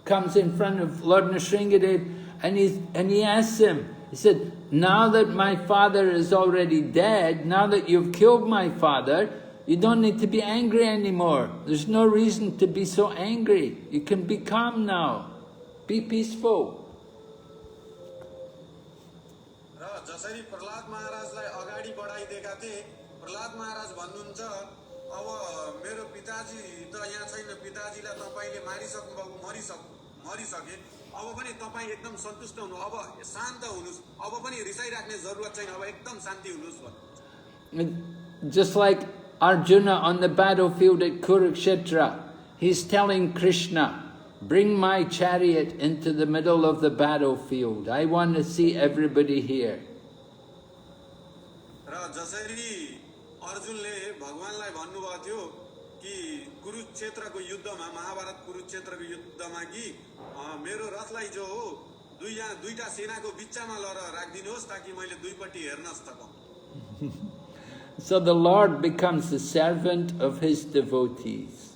comes in front of Lord Nrsingha Dev, and he asks him, he said, now that my father is already dead, now that you've killed my father, you don't need to be angry anymore. There's no reason to be so angry. You can be calm now. Be peaceful. Just like Arjuna on the battlefield at Kurukshetra, he's telling Krishna, bring my chariot into the middle of the battlefield. I want to see everybody here. So the Lord becomes the servant of his devotees.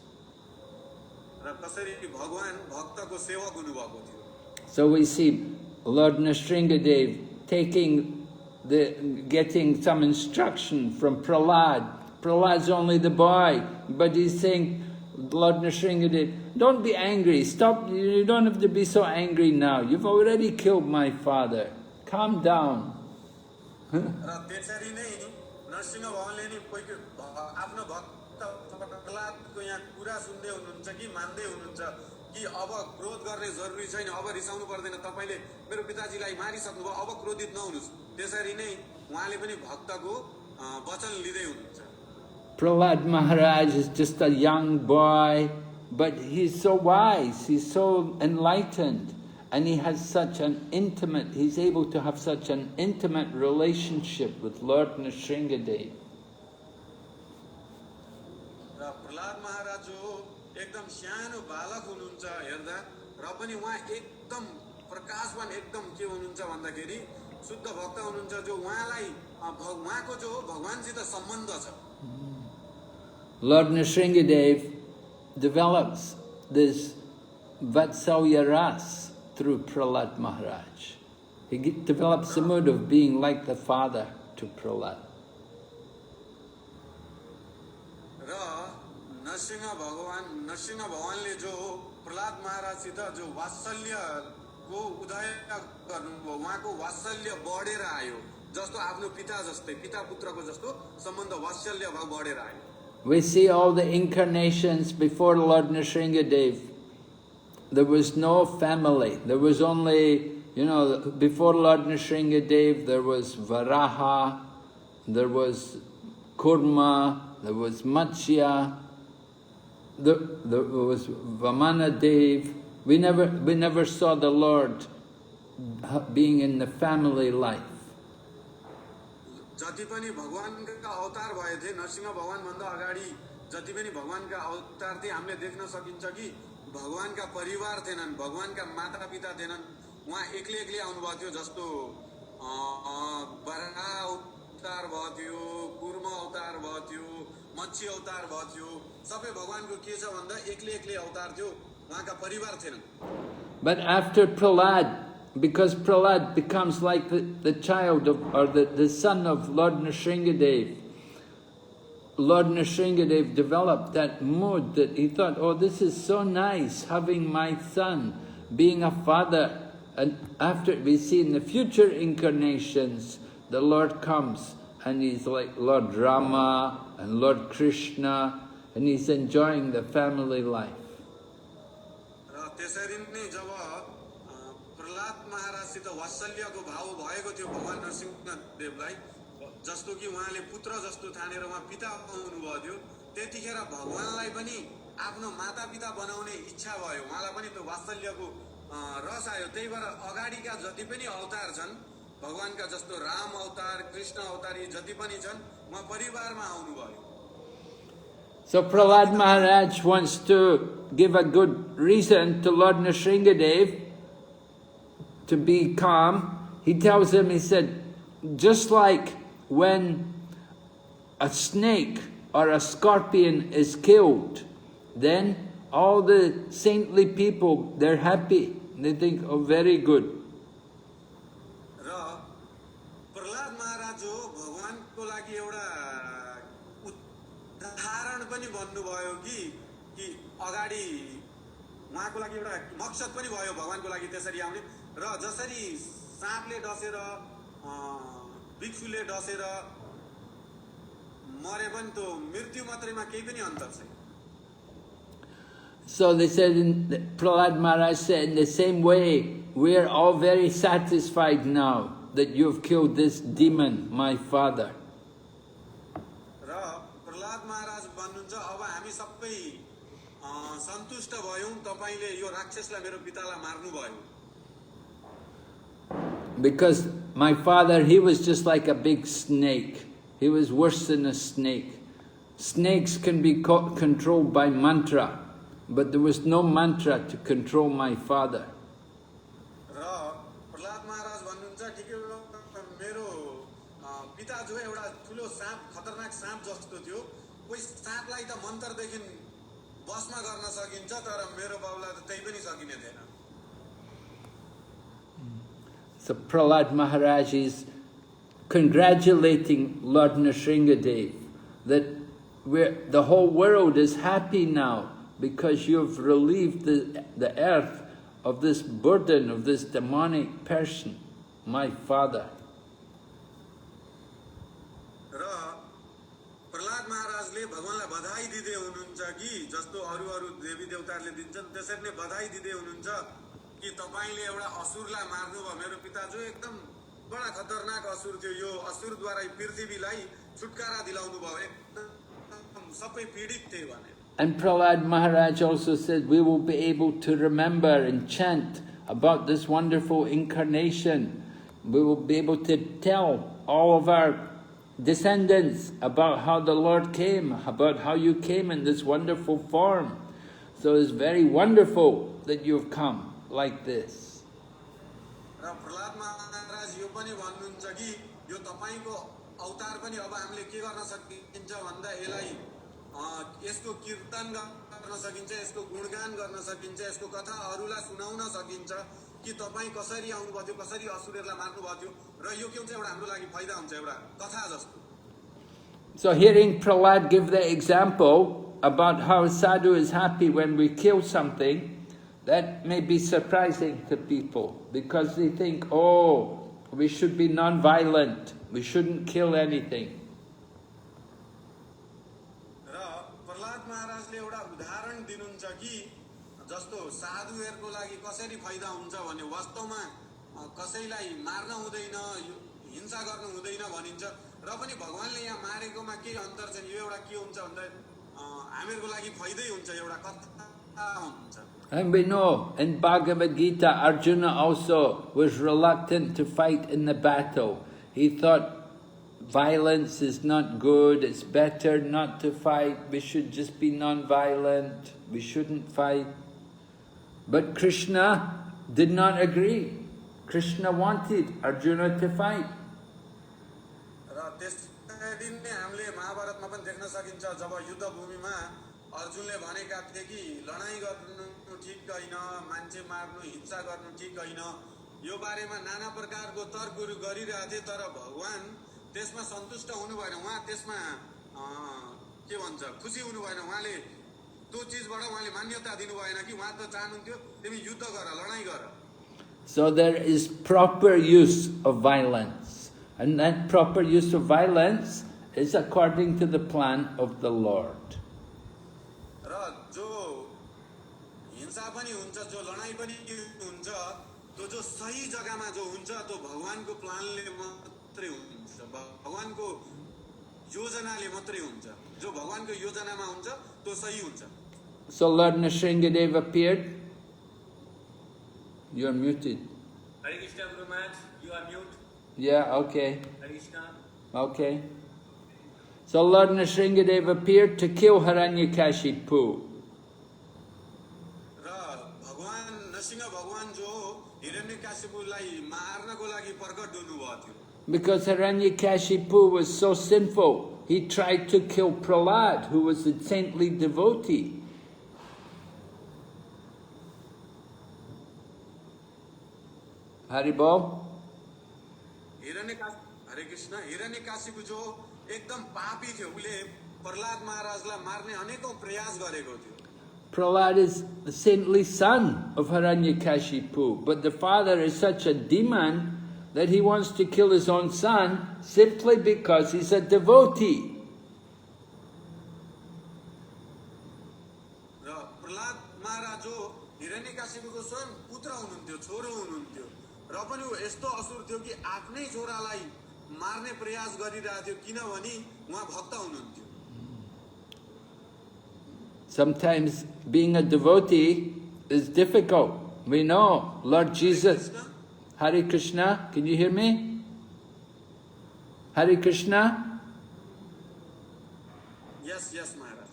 So we see Lord Nrsingha Dev getting some instruction from Prahlad. Prahlad's only the boy, but he's saying, Lord Nrsingha Dev, don't be angry, stop, you don't have to be so angry now. You've already killed my father. Calm down. कि अब क्रोध गर्ने जरुरी छैन, अब रिसाउनु पर्दैन, तपाईले मेरो पिताजीलाई मारिसक्नुभयो, अब क्रोधित नहुनुस्। त्यसरी नै उहाँले पनि भक्तको वचन लिँदै हुनुहुन्छ। Prahlad Maharaj is just a young boy, but he's so wise, he's so enlightened, and he has such an intimate, he's able to have such an intimate relationship with Lord Nrsingha Dev. Prahlad महाराज जो एकदम सानो बालक हुनुहुन्छ हेर्दा, र पनि उहाँ एकदम प्रकाशवान, एकदम के हुनुहुन्छ भन्दाखेरि शुद्ध भक्त हुनुहुन्छ, जो उहाँलाई उहाँको जो भगवानसित सम्बन्ध छ। Lord Nrsingha Dev develops this Vatsalya ras through Prahlad Maharaj. He develops the mood of being like the father to Prahlad. Narasimha भगवानले जो प्रहलाद महाराजसित जो वात्सल्यको उदय गर्नुभयो, उहाँको वात्सल्य बढेर आयो, जस्तो आफ्नो पिता जस्तै, पिता पुत्रको जस्तो सम्बन्ध वात्सल्य भाव बढेर आयो। We see all the incarnations before Lord Nrsingha Dev. There was no family. There was only, before Lord Nrsingha Dev, there was Varaha, there was Kurma, there was Matsya, there was Vamana Dev. We never saw the Lord being in the family life. जति पनि भगवानका अवतार भए थे, नरसिंह भगवान भन्दा अगाडि जति पनि भगवानका अवतार थिए, हामीले देख्न सकिन्छ कि भगवानका परिवार थिएनन्, भगवानका माता पिता थिएनन्, उहाँ एक्लै एक्लै आउनुभएको थियो। जस्तो वराह अवतार भयो थियो, कुर्म अवतार भयो थियो, मत्स्य अवतार भयो थियो, सबै भगवानको के छ भन्दा एक्लै एक्लै अवतार थियो, उहाँका परिवार थिएनन्। But after Prahlad, because Prahlad becomes like the child of, or the son of Lord Nrsingha Dev, Lord Nrsingha Dev developed that mood that he thought, oh, this is so nice, having my son, being a father. And after, we see in the future incarnations, the Lord comes and he's like Lord Rama and Lord Krishna, and he's enjoying the family life. महाराजसित वात्सल्यको भाव भएको थियो भगवान नरसिंह देवलाई, जस्तो कि उहाँले पुत्र जस्तो ठानेर उहाँ पिता हुनुभएको थियो, त्यतिखेर भगवानलाई पनि आफ्नो मातापिता बनाउने इच्छा भयो, उहाँलाई पनि त्यो वात्सल्यको रस आयो। त्यही भएर अगाडिका जति पनि अवतार छन् भगवानका, जस्तो राम अवतार, कृष्ण अवतार, यी जति पनि छन्, उहाँ परिवारमा आउनुभयो। So Prahlad Maharaj wants to give a good reason to Lord Nrsingha Dev to be calm. He tells him, he said, just like when a snake or a scorpion is killed, then all the saintly people, they're happy. They think, oh, very good. Prahlad महाराज हो भगवानको लागि एउटा उदाहरण पनि बन्नुभयो कि अगाडि उहाँको लागि एउटा मकसद पनि भयो भगवानको लागि त्यसरी आउने। र जसरी साँपले डसेर भिक्षुले डसेर मरे पनि त्यो मृत्यु मात्रैमा केही पनि अन्तर छैन। So they said, Prahlad Maharaj said, in the same way, we are all very satisfied now that you have killed this demon, my father. र प्रहलाद महाराज भन्नुहुन्छ, अब हामी सबै सन्तुष्ट भयौं, तपाईले यो राक्षसलाई मेरो पितालाई मार्नु भयो। Because my father, he was just like a big snake. He was worse than a snake. Snakes can be controlled by mantra, but there was no mantra to control my father. Prahlad महाराज भन्नुहुन्छ, ठिकै हो, मेरो पिता जो एउटा ठुलो साँप, खतरनाक साँप जस्तो थियो, कोही साँपलाई त मन्त्रदेखि बसमा गर्न सकिन्छ, तर मेरो बाबुलाई त त्यही पनि सकिने थिएन। So Prahlad Maharaj is congratulating Lord Nrsingha Dev that the whole world is happy now because you've relieved the earth of this burden of this demonic person, my father. र प्रहलाद महाराजले उहाँले भगवानलाई बधाई दिँदै हुनुहुन्छ कि जस्तो अरू अरू देवी देवताहरूले दिन्छन् त्यसरी नै बधाई दिँदै हुनुहुन्छ कि तपाईले एउटा असुरलाई मार्नुभयो मेरो पिताजु एकदम बडा खतरनाक असुर थियो यो असुरद्वारा पृथ्वीलाई छुटकारा दिलाउनु भयो एकदम सबै पीडित थिए भने. And Prahlad Maharaj also said we will be able to remember and chant about this wonderful incarnation. We will be able to tell all of our descendants about how the Lord came, about how you came in this wonderful form. So it's very wonderful that you've come like this. Prahlad Maharaj यो पनि भन्नुहुन्छ कि यो तपाईको अवतार पनि अब हामीले के गर्न सकिन्छ भन्दा यसलाई यसको कीर्तन गर्न सकिन्छ यसको गुणगान गर्न सकिन्छ यसको कथा अरूलाई सुनाउन सकिन्छ कि तपाई कसरी आउनु भयो कसरी असुरहरूलाई मार्नु भयो र यो के हुन्छ एउटा हाम्रो लागि फाइदा हुन्छ एउटा कथा जस्तो. So hearing Prahlad give the example about how sadhu is happy when we kill something, that may be surprising to people because they think, oh, we should be non-violent, we shouldn't kill anything. Prahlad महाराजले एउटा उदाहरण दिनुहुन्छ कि जस्तो साधुहरुको लागि कसरी फाइदा हुन्छ भने वास्तवमा कसैलाई मार्न हुँदैन हिंसा गर्नु हुँदैन भनिन्छ र पनि भगवानले यहाँ मारेकोमा के अन्तर छ यो एउटा के हुन्छ भन्दा हामीहरुको लागि फाइदै हुन्छ एउटा कथा हुन्छ. And we know in Bhagavad Gita, Arjuna also was reluctant to fight in the battle. He thought violence is not good, it's better not to fight, we should just be non-violent, we shouldn't fight. But Krishna did not agree. Krishna wanted Arjuna to fight. अर्जुनले भनेका थिए कि लडाई गर्नु ठीक हैन मान्छे मार्नु हिंसा गर्नु ठीक हैन यो बारेमा नाना प्रकारको तर्कहरु गरिरहेथे तर भगवान त्यसमा सन्तुष्ट हुनु भएन उहाँ त्यसमा के भन्छ खुसी हुनु भएन उहाँले त्यो चीजबाट उहाँले मान्यता दिनु भएन कि उहाँ त चाहनुहुन्थ्यो तिमी युद्ध गर लडाई गर. So there is proper use of violence, and that proper use of violence is according to the plan of the Lord. हिंसा पनि हुन्छ जो लडाई पनि हुन्छ त्यो जो सही जग्गामा जो हुन्छ त्यो भगवानको प्लानले मात्रै हुन्छ भगवानको योजनाले मात्रै हुन्छ जो भगवानको योजनामा हुन्छ त्यो सही हुन्छ. So Lord Nrsingha appeared. You are muted. Hare Krishna Guru Maharaj, you are mute. Yeah, okay. Hare Krishna. Okay. So Lord Nrsingha appeared to kill Hiranyakashipu. Because Hiranyakashipu was so sinful, he tried to kill Prahlad, who was a saintly devotee. Haribol? Hare Krishna, Hiranyakashipu जो एकदम पापी थियो उले प्रहलाद महाराजलाई मार्ने अनेकौं प्रयास गरेको थियो. Prahlad is the saintly son of Hiranyakashipu, but the father is such a demon that he wants to kill his own son simply because he's a devotee. Prahlad महाराज जो हिरण्यकशिपुको स्वयं पुत्र हुनुहुन्थ्यो छोरो हुनुहुन्थ्यो र पनि उ यस्तो असुर थियो कि आफ्नै छोरालाई मार्ने प्रयास गरिरहेथ्यो किनभने उहाँ भक्त हुनुहुन्थ्यो. Sometimes being a devotee is difficult. We know Lord Jesus. Hare Krishna, can you hear me? Hare Krishna? Yes, Maharaj.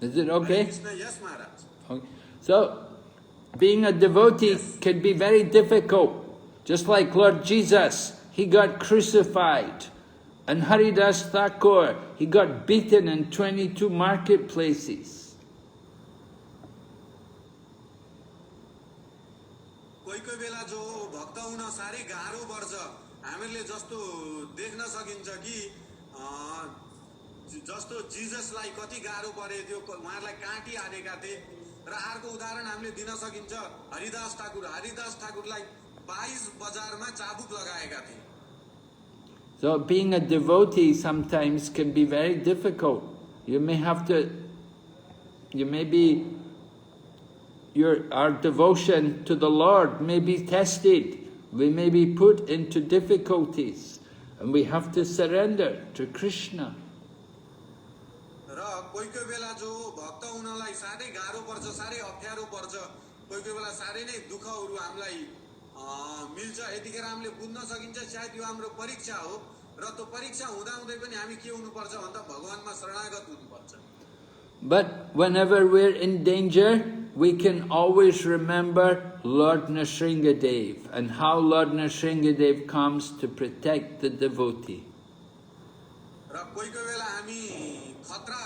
Is it okay? Hare Krishna, yes, Maharaj. Okay. So, being a devotee can be very difficult. Just like Lord Jesus, he got crucified. And Haridas Thakur, he got beaten in 22 marketplaces. कोही बेला जो भक्त हुन सारै गाह्रो पर्छ हामीले जस्तो देख्न सकिन्छ कि जस्तो जीससलाई कति गाह्रो परे थियो उहाँलाई काटी हानेका थिए र अर्को उदाहरण हामीले दिन सकिन्छ हरिदास ठाकुरलाई 22 बजारमा चाबुक लगाएका थिए. So being a devotee sometimes can be very difficult You may have to, our devotion to the Lord may be tested. We may be put into difficulties, and we have to surrender to Krishna. कोही कोही बेला जो भक्त हुनलाई साह्रै गाह्रो पर्छ, साह्रै अप्ठ्यारो पर्छ, कोही कोही बेला साह्रै नै दुःखहरू हामीलाई मिल्छ, यतिखेर हामीले बुझ्न सकिन्छ सायद यो हाम्रो परीक्षा हो र त्यो परीक्षा हुँदा हुँदै पनि हामी के हुनुपर्छ भन्दा भगवानमा शरणागत हुनुपर्छ. But whenever we're in danger, we can always remember Lord Nrsingha Dev and how Lord Nrsingha Dev comes to protect the devotee. र कोही कोही बेला हामी खतरा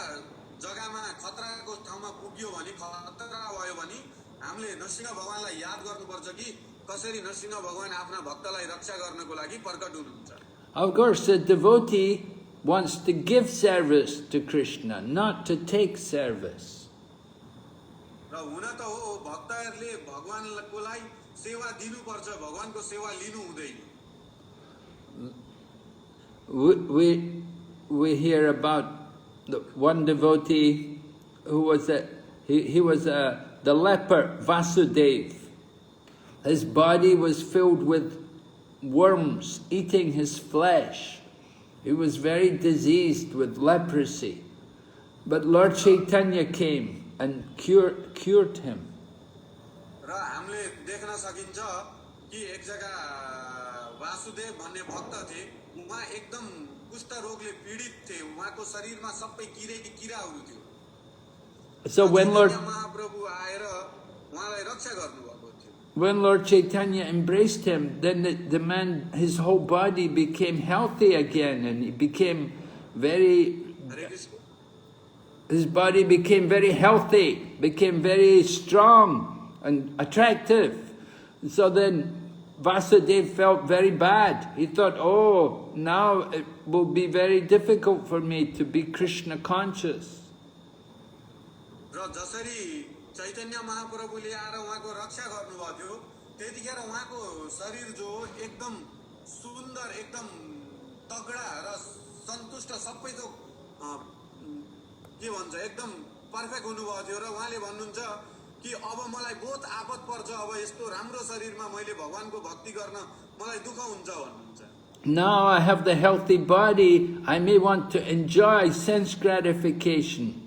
जग्गामा खतराको ठाउँमा पुग्यो भने, खतरा भयो भने हामीले नरसिंह भगवानलाई याद गर्नुपर्छ कि कसरी नरसिंह भगवान आफ्ना भक्तलाई रक्षा गर्नको लागि प्रकट हुनुहुन्छ. Of course, the devotee wants to give service to Krishna, not to take service. र हुन त हो भक्तहरूले भगवानको लागि सेवा दिनुपर्छ, भगवानको सेवा लिनु हुँदैन. We hear about one devotee who was the leper Vasudeva. His body was filled with worms eating his flesh. He was very diseased with leprosy. But Lord Chaitanya came and cured him. र हामीले देख्न सकिन्छ कि एक जग्गा वासुदेव भन्ने भक्त थिए, उहाँ एकदम कुष्ठ रोगले पीडित थिए, उहाँको शरीरमा सबै किराहरू थियो. So when महाप्रभु आएर उहाँलाई रक्षा गर्नुभएको थियो. When Lord Chaitanya embraced him, then the man, his whole body became healthy again, and he became his body became very healthy, became very strong and attractive. So then Vasudeva felt very bad. He thought, oh, now it will be very difficult for me to be Krishna conscious. चैतन्य महाप्रभुले आएर उहाँको रक्षा गर्नुभएको थियो, त्यतिखेर उहाँको शरीर जो एकदम सुन्दर, एकदम तगडा र सन्तुष्ट सबै जो के भन्छ एकदम परफेक्ट हुनुभएको थियो र उहाँले भन्नुहुन्छ कि अब मलाई बहुत आपत पर्छ, अब यस्तो राम्रो शरीरमा मैले भगवानको भक्ति गर्न मलाई दुःख हुन्छ भन्नुहुन्छ. Now I have the healthy body, I may want to enjoy sense gratification.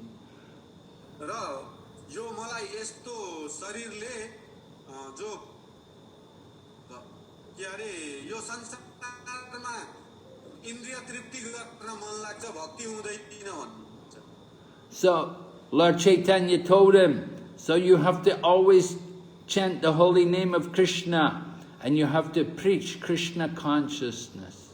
So Lord Chaitanya told him, so you have to always chant the holy name of Krishna and you have to preach Krishna consciousness.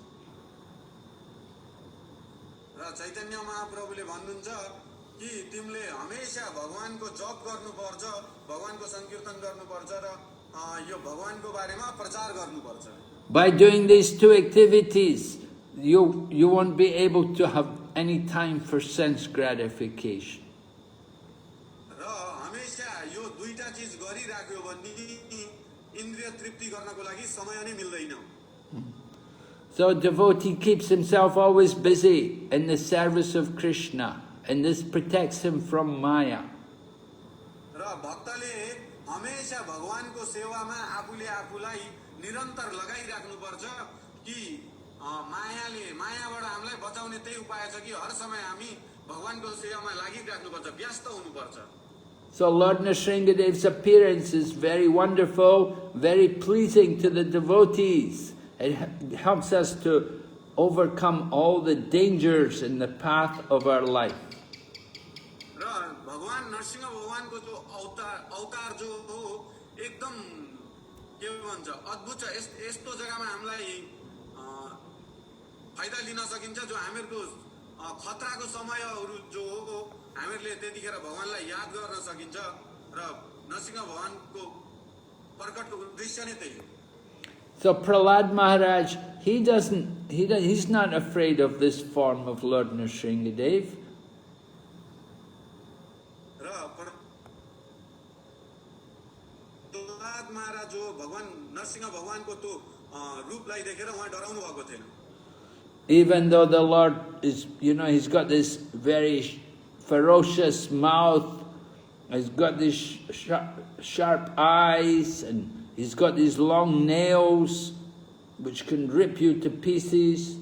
By doing these two activities, you won't be able to have any time for sense gratification. So a devotee keeps himself always busy in the service of Krishna, and this protects him from Maya. So Lord Nrsingha Dev's appearance is very wonderful, very pleasing to the devotees. It helps us to overcome all the dangers in the path of our life. So Prahlad Maharaj, he's not afraid of this form of Lord Nrsingha Dev. Even though the Lord is, he's got this very ferocious mouth, he's got these sharp eyes, and he's got these long nails which can rip you to pieces.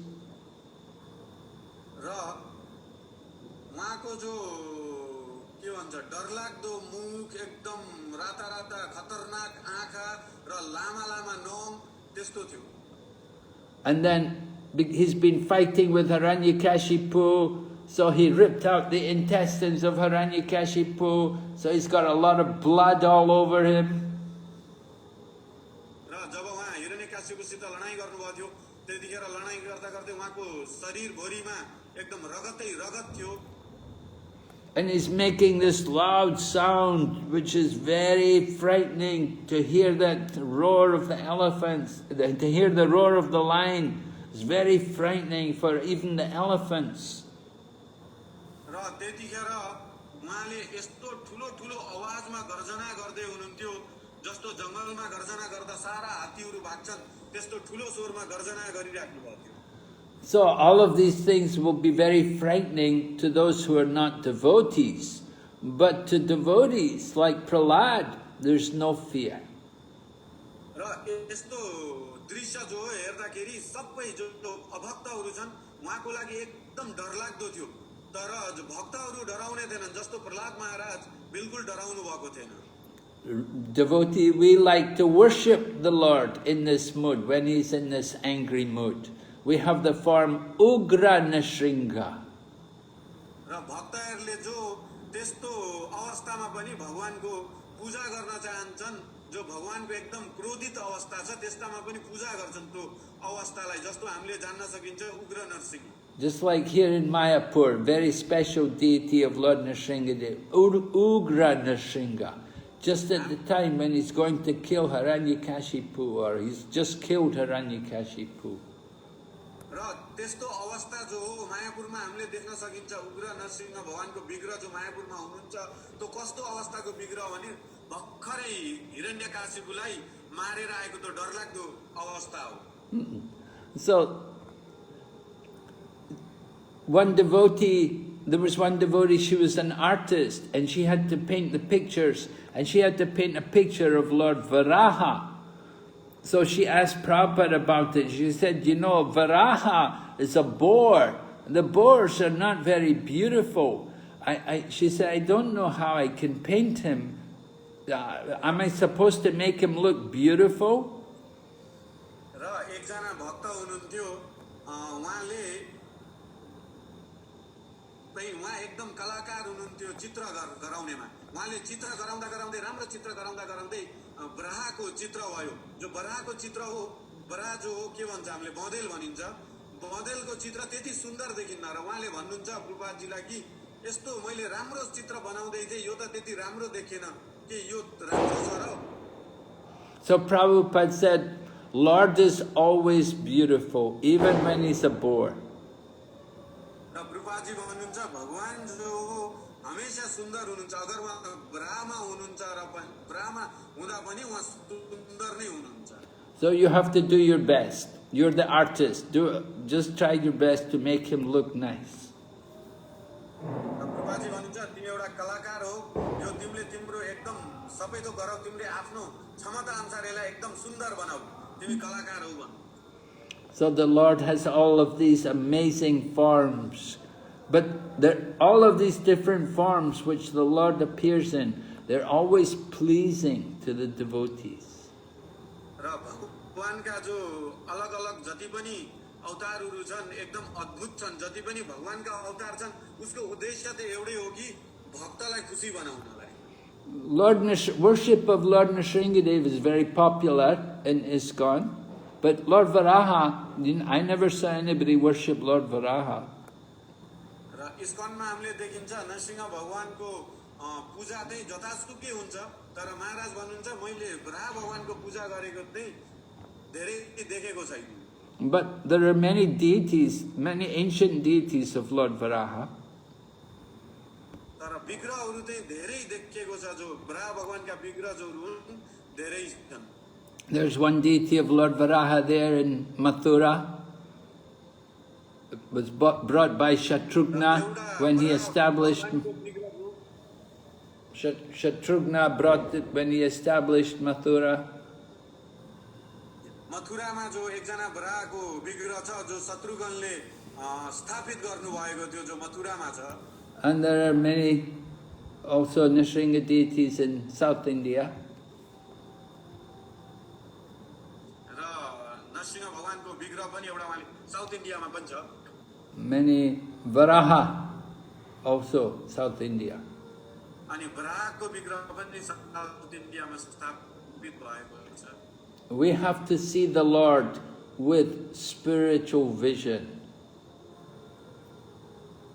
And then he's been fighting with Hiranyakashipu, so he ripped out the intestines of Hiranyakashipu, so he's got a lot of blood all over him. And he's making this loud sound, which is very frightening to hear that roar of the elephants, to hear the roar of the lion. It's very frightening for even the elephants. So all of these things will be very frightening to those who are not devotees. But to devotees like Prahlad, there's no fear. Devotee, we like to worship the Lord in this mood, when he's in this angry mood. We have the form Ugra Nrsingha. Just like here in Mayapur, very special deity of Lord Nrsingha, Ugra Nrsingha. Just at the time when he's going to kill Hiranyakashipu, or he's just killed Hiranyakashipu. त्यस्तो अवस्था जो हो मायापुरमा हामीले देख्न सकिन्छ उग्र नरसिंह भगवानको विग्रह जो मायापुरमा हुनुहुन्छ त्यो कस्तो अवस्थाको विग्रह भने भर्खरै हिरण्यकाशिपुलाई मारेर आएको त्यो डरलाग्दो अवस्था हो. So there was one devotee, she was an artist, and she had to paint the pictures, and she had to paint a picture of Lord Varaha. So she asked Prabhupada about it. She said, you know, Varaha is a boar. The boars are not very beautiful. She said, I don't know how I can paint him. Am I supposed to make him look beautiful? बराहको चित्र भयो जो बराहको चित्र हो बराह जो हो के भन्छ हामीले बँदेल भनिन्छ बँदेलको चित्र त्यति सुन्दर देखिन्न र उहाँले भन्नुहुन्छ प्रभुपादजीलाई कि यस्तो मैले राम्रो चित्र बनाउँदै थिए यो त त्यति राम्रो देखेन के यो राम्रो छ र. So Prabhupada said, Lord is always beautiful even when he's a boar. र प्रभुपादजी भन्नुहुन्छ भगवान जो हो हमेशा सुन्दर हुनुहुन्छ अगर उहाँ ब्राह्मा हुनुहुन्छ र ब्राह्मा हुँदा पनि उहाँ सुन्दर नै हुनुहुन्छ. So you have to do your best. You're the artist. Just try your best to make him look nice. प्रभुपादजी भन्नुहुन्छ तिमी एउटा कलाकार हो यो तिमीले तिम्रो एकदम सबै त गरौ तिमीले आफ्नो क्षमता अनुसार यसलाई एकदम सुन्दर बनाऊ तिमी कलाकार हौ भन्. So the Lord has all of these amazing forms. But all of these different forms which the Lord appears in, they're always pleasing to the devotees. Worship of Lord Nrsingha is very popular in ISKCON, but Lord Varaha, I never saw anybody worship Lord Varaha. इस्कनमा हामीले देखिन्छ नरसिंह भगवानको पूजा चाहिँ जतासुकै हुन्छ तर महाराज भन्नुहुन्छ मैले वराह भगवानको पूजा गरेको चाहिँ धेरै देखेको छैन. But there are many deities, many ancient deities of Lord Varaha. तर विग्रहहरु चाहिँ धेरै देखिएको छ जो वराह भगवानका विग्रह जो हुन् धेरै छन्. There's one deity of Lord Varaha there in Mathura. was brought by Shatrughna when he established. Shatrughna brought it when he established Mathura. मथुरामा जो एकजना बराहको विग्रह छ जो शत्रुघ्नले स्थापित गर्नु भएको थियो जो मथुरामा छ. And there are many also Nrsingha deities in South India. र नरसिंह भगवानको विग्रह पनि एउटा वहाँले साउथ इन्डियामा पनि छ. Many Varaha also South India. अनि बराहको विग्रह पनि साउथ इन्डियामा स्थापित भएको छ. We have to see the Lord with spiritual vision.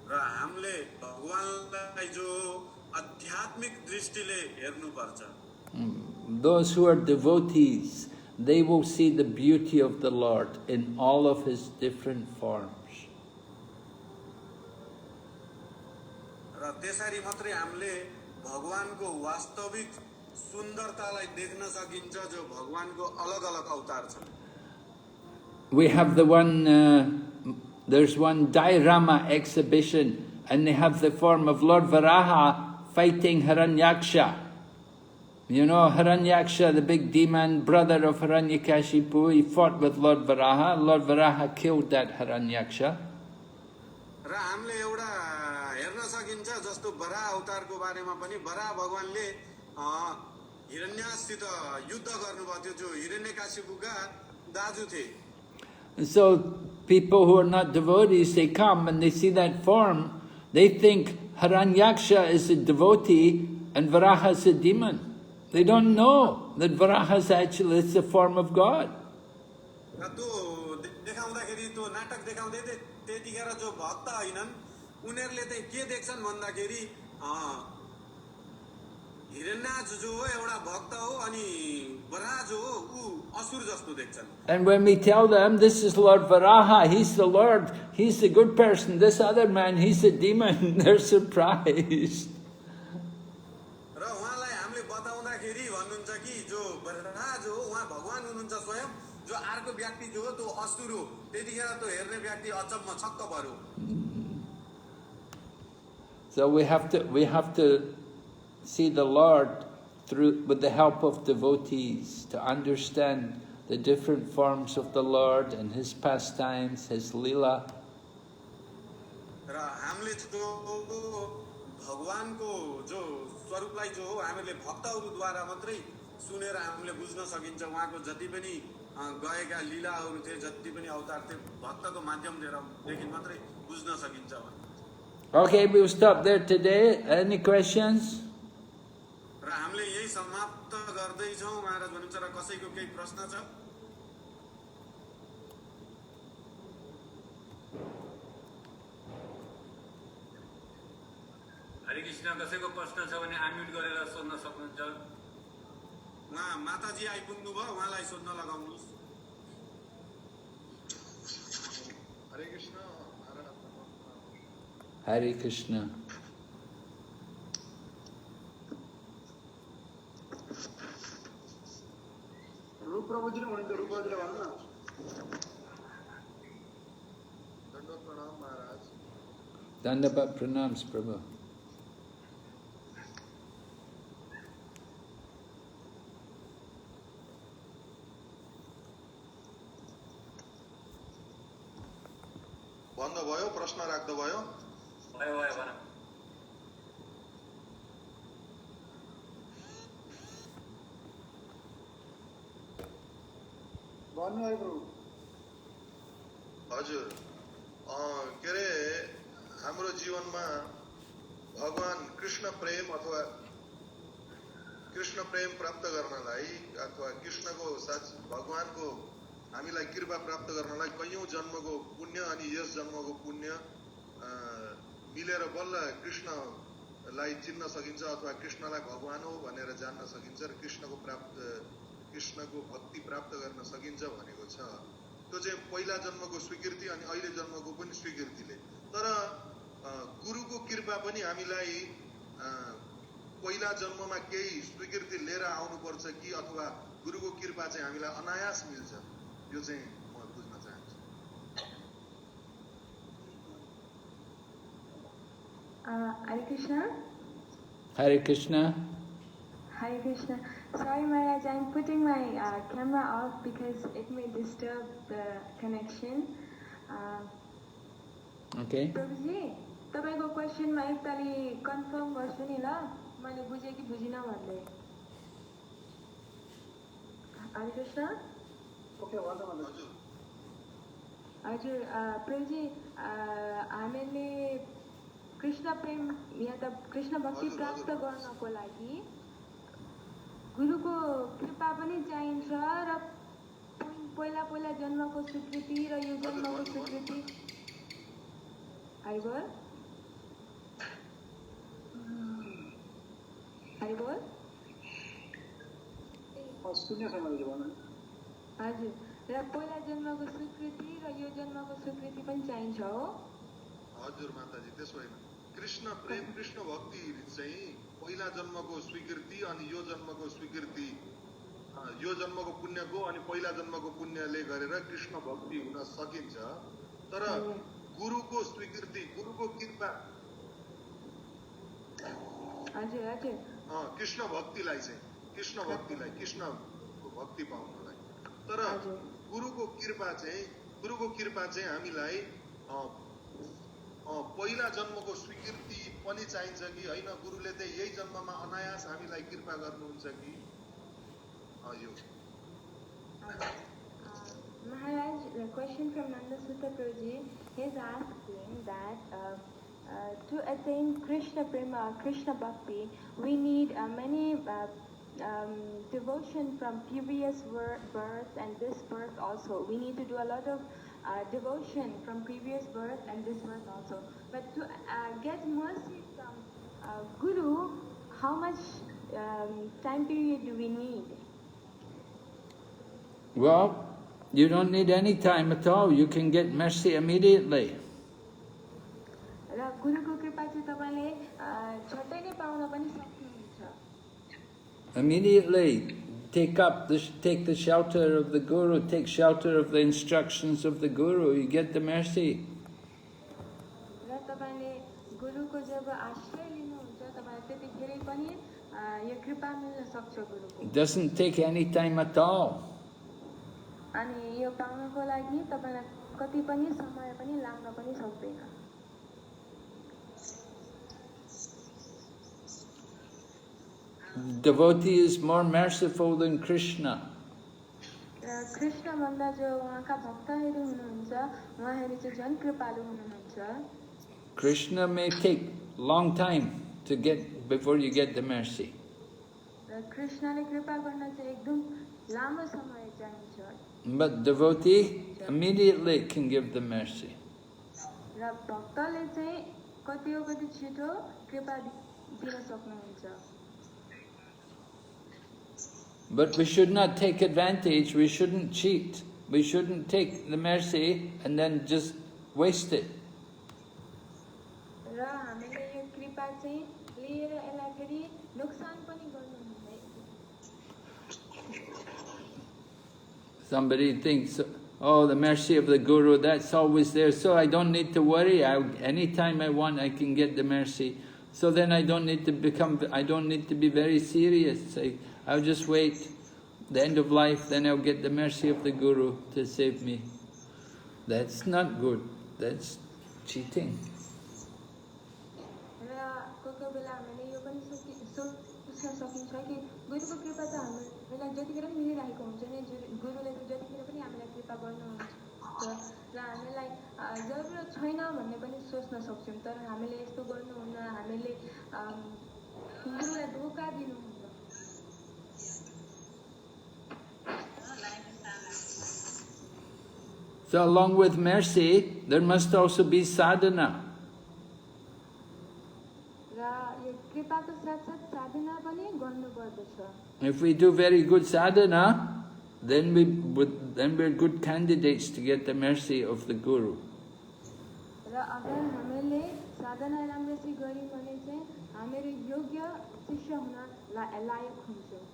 र हामीले भगवानलाई जो आध्यात्मिक दृष्टिले हेर्नुपर्छ. Those who are devotees, they will see the beauty of the Lord in all of His different forms. र त्यसरी मात्रै हामीले भगवानको वास्तविक सुन्दरतालाई देख्न सकिन्छ जो भगवानको अलग-अलग अवतार छन्. We have there's one diorama exhibition, and they have the form of Lord Varaha fighting Hiranyaksha. You know Hiranyaksha, the big demon, brother of Hiranyakashipu, he fought with Lord Varaha. Lord Varaha killed that Hiranyaksha. र हामीले एउटा हेर्न सकिन्छ जस्तो बराह अवतारको बारेमा पनि बराह भगवानले हिरण्याससित युद्ध गर्नुभएको थियो जो हिरण्यकाशिपुका दाजु थिए. So people who are not devotees, they come and they see that form, they think Hiranyaksha is a devotee and Varaha is a demon. They don't know that Varaha is actually the form of God. र त्यो देखाउँदाखेरि त्यो नाटक देखाउँदै त्यतिखेर जो भक्त हैनन् उनीहरूले चाहिँ के देख्छन् भन्दाखेरि हिरण्याक्ष जो हो एउटा भक्त हो अनि बराह जो हो उ असुर जस्तो देख्छन्. And when we tell them this is Lord Varaha, he's the Lord, he's the good person, this other man, he's a demon, they're surprised. र उहाँलाई हामीले बताउँदाखेरि भन्नुहुन्छ कि जो बराह जो हो उहाँ भगवान हुनुहुन्छ स्वयं, जो अर्को व्यक्ति जो हो त्यो असुर हो. त्यतिखेर त्यो हेर्ने व्यक्ति अचम्म छक्क पर्यो. So we have to see the Lord with the help of devotees to understand the different forms of the Lord and His pastimes, His Leela. र हामीले जो भगवानको जो स्वरूपलाई जो हो हामीले भक्तहरूद्वारा मात्रै सुनेर हामीले बुझ्न सकिन्छ. उहाँको जति पनि गएका लीलाहरू थिए, जति पनि अवतार थिए, भक्तको माध्यमदेखि मात्रै बुझ्न सकिन्छ. Okay, we'll stop there today. Any questions? र हामीले यही समाप्त गर्दैछौँ. महाराज भन्नुहुन्छ र कसैको केही प्रश्न छ? हरे कृष्ण. कसैको प्रश्न छ भने अनम्युट गरेर सोध्न सक्नुहुन्छ. उहाँ माताजी आइपुग्नु भयो, उहाँलाई सोध्न लगाउनुहोस्. हरे कृष्ण. Hare Krishna. रूपप्रभुजी हुनुहुन्छ, रूपप्रभुजीले भन्नु. दण्डवत प्रणाम महाराज. Dandavat pranams, Prabhu. भन्नुभयो, प्रश्न राख्नुभयो. भयो भयो भन. भन्नुभयो प्रभु. हजुर, के अरे हाम्रो जीवनमा भगवान कृष्ण प्रेम अथवा कृष्ण प्रेम प्राप्त गर्नलाई अथवा कृष्णको साथ भगवानको हामीलाई कृपा प्राप्त गर्नलाई कयौं जन्मको पुण्य अनि यस जन्मको पुण्य मिलेर बल्ल कृष्णलाई चिन्न सकिन्छ अथवा कृष्णलाई भगवान हो भनेर जान्न सकिन्छ र कृष्णको भक्ति प्राप्त गर्न सकिन्छ भनेको छ. त्यो चाहिँ पहिला जन्मको स्वीकृति अनि अहिले जन्मको पनि स्वीकृतिले. तर गुरुको कृपा पनि हामीलाई पहिला जन्ममा केही स्वीकृति लिएर आउनुपर्छ कि अथवा गुरुको कृपा चाहिँ हामीलाई अनायास मिल्छ, यो चाहिँ म बुझ्न चाहन्छु. Hare Krishna. Hare Krishna. Hare Krishna. Sorry Maharaj, I'm putting my camera off because it may disturb the connection. Okay. Prabhuji, तपाईको क्वेसनमा एकताली कन्फर्म गर्छु नि ल, मैले बुझेँ कि बुझिनँ भन्दै। हरे कृष्ण। हजुर प्रभुजी, हामीले कृष्ण प्रेम या त कृष्ण भक्ति प्राप्त गर्नको लागि गुरुको कृपा पनि चाहिन्छ र पहिला पहिला जन्मको स्वीकृति र यो जन्मको स्वीकृति। हरि बोल। हरि बोल। हजुर, र पहिला जन्मको स्वीकृति र यो जन्मको स्वीकृति पनि चाहिन्छ हो? हजुर माताजी, त्यसो होइन। कृष्ण प्रेम कृष्ण भक्ति चाहिँ पहिला जन्मको स्वीकृति अनि यो जन्मको स्वीकृति, यो जन्मको पुण्यको अनि पहिला जन्मको पुण्यले गरेर कृष्ण भक्ति हुन सकिन्छ। तर गुरुको स्वीकृति, गुरुको कृपा, हजुर हजुर, कृष्ण भक्तिलाई चाहिँ कृष्ण भक्ति पाउनलाई, तर गुरुको कृपा चाहिँ हामीलाई पहिला जन्मको स्वीकृति पनि चाहिन्छ कि होइन, गुरुले चाहिँ यही जन्ममा अनायास हामीलाई कृपा गर्नुहुन्छ कि यो। Maharaj, a question from Nandasutta Prabhuji. He is asking that to attain Krishna Prema, Krishna Bhakti, we need many devotion from previous birth and this birth also. We need to do a lot of devotion from previous birth and this birth also. But to get mercy from Guru, how much time period do we need? Well, you don't need any time at all. You can get mercy immediately. Immediately take the shelter of the Guru, take shelter of the instructions of the Guru, you get the mercy. It doesn't take any time at all. Devotee is more merciful than Krishna. Krishna may take long time to get before you get the mercy. But devotee immediately can give the mercy. But we should not take advantage, we shouldn't cheat. We shouldn't take the mercy and then just waste it. Somebody thinks, oh, the mercy of the Guru, that's always there, so I don't need to worry. Anytime I want, I can get the mercy. So then I don't need to be very serious. I'll just wait the end of life, then I'll get the mercy of the Guru to save me. That's not good. That's cheating. So along with mercy, there must also be sadhana. If we do very good sadhana, then we're good candidates to get the mercy of the Guru.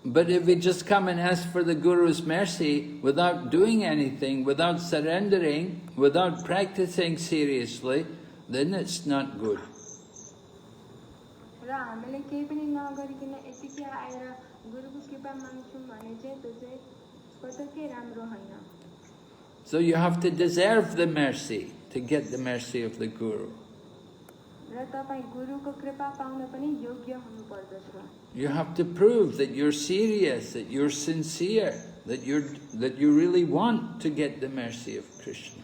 But if we just come and ask for the Guru's mercy without doing anything, without surrendering, without practicing seriously, then it's not good. र हामीले केही पनि नगरिकन यतिकै आएर गुरुको कृपा माग्छौँ भने चाहिँ त्यो चाहिँ पटक्कै राम्रो होइन. So you have to deserve the mercy to get the mercy of the Guru. र तपाईँ गुरुको कृपा पाउन पनि योग्य हुनुपर्दछ. You have to prove that you're serious, that you're sincere, that you really want to get the mercy of Krishna.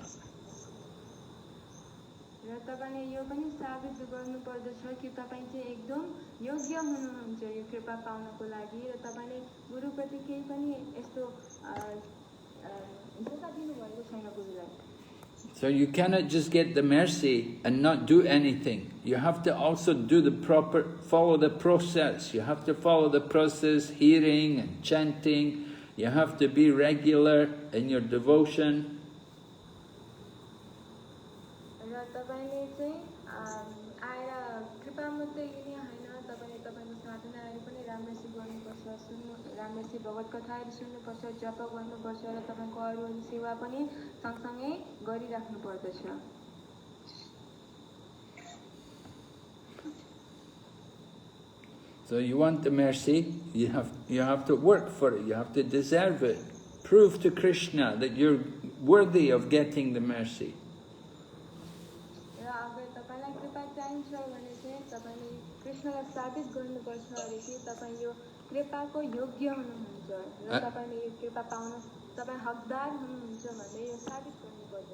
र तपाईले यो पनि साबित गर्नुपर्दछ कि तपाईँ चाहिँ एकदम योग्य हुनुहुन्छ यो कृपा पाउनको लागि र तपाईले गुरुप्रति केही पनि यस्तो धोका दिनुभएको छैन गुरुलाई. So you cannot just get the mercy and not do anything. You have to also do follow the process. You have to follow the process, hearing and chanting. You have to be regular in your devotion. र तपाईले चाहिँ आएर कृपा मात्रै लिने हैन, तपाईले तपाईको साधनाहरू पनि राम्ररी गर्नुपर्छ, राम्ररी भगवत कथाहरू सुन्नुपर्छ, जप गर्नुपर्छ र तपाईको अरू सेवा पनि सँगसँगै गरिराख्नु पर्दछ. So you want the mercy, you have to work for it, you have to deserve it. Prove to Krishna that you're worthy of getting the mercy. र अगर तपाईलाई कृपा चाहिन्छ भने चाहिँ तपाईले कृष्णलाई साबित गर्नुपर्छ कि तपाईँ यो कृपाको योग्य हुनुहुन्छ र तपाईले यो कृपा पाउन तपाईँ हकदार हुनुहुन्छ भन्ने यो साबित गर्नुपर्छ.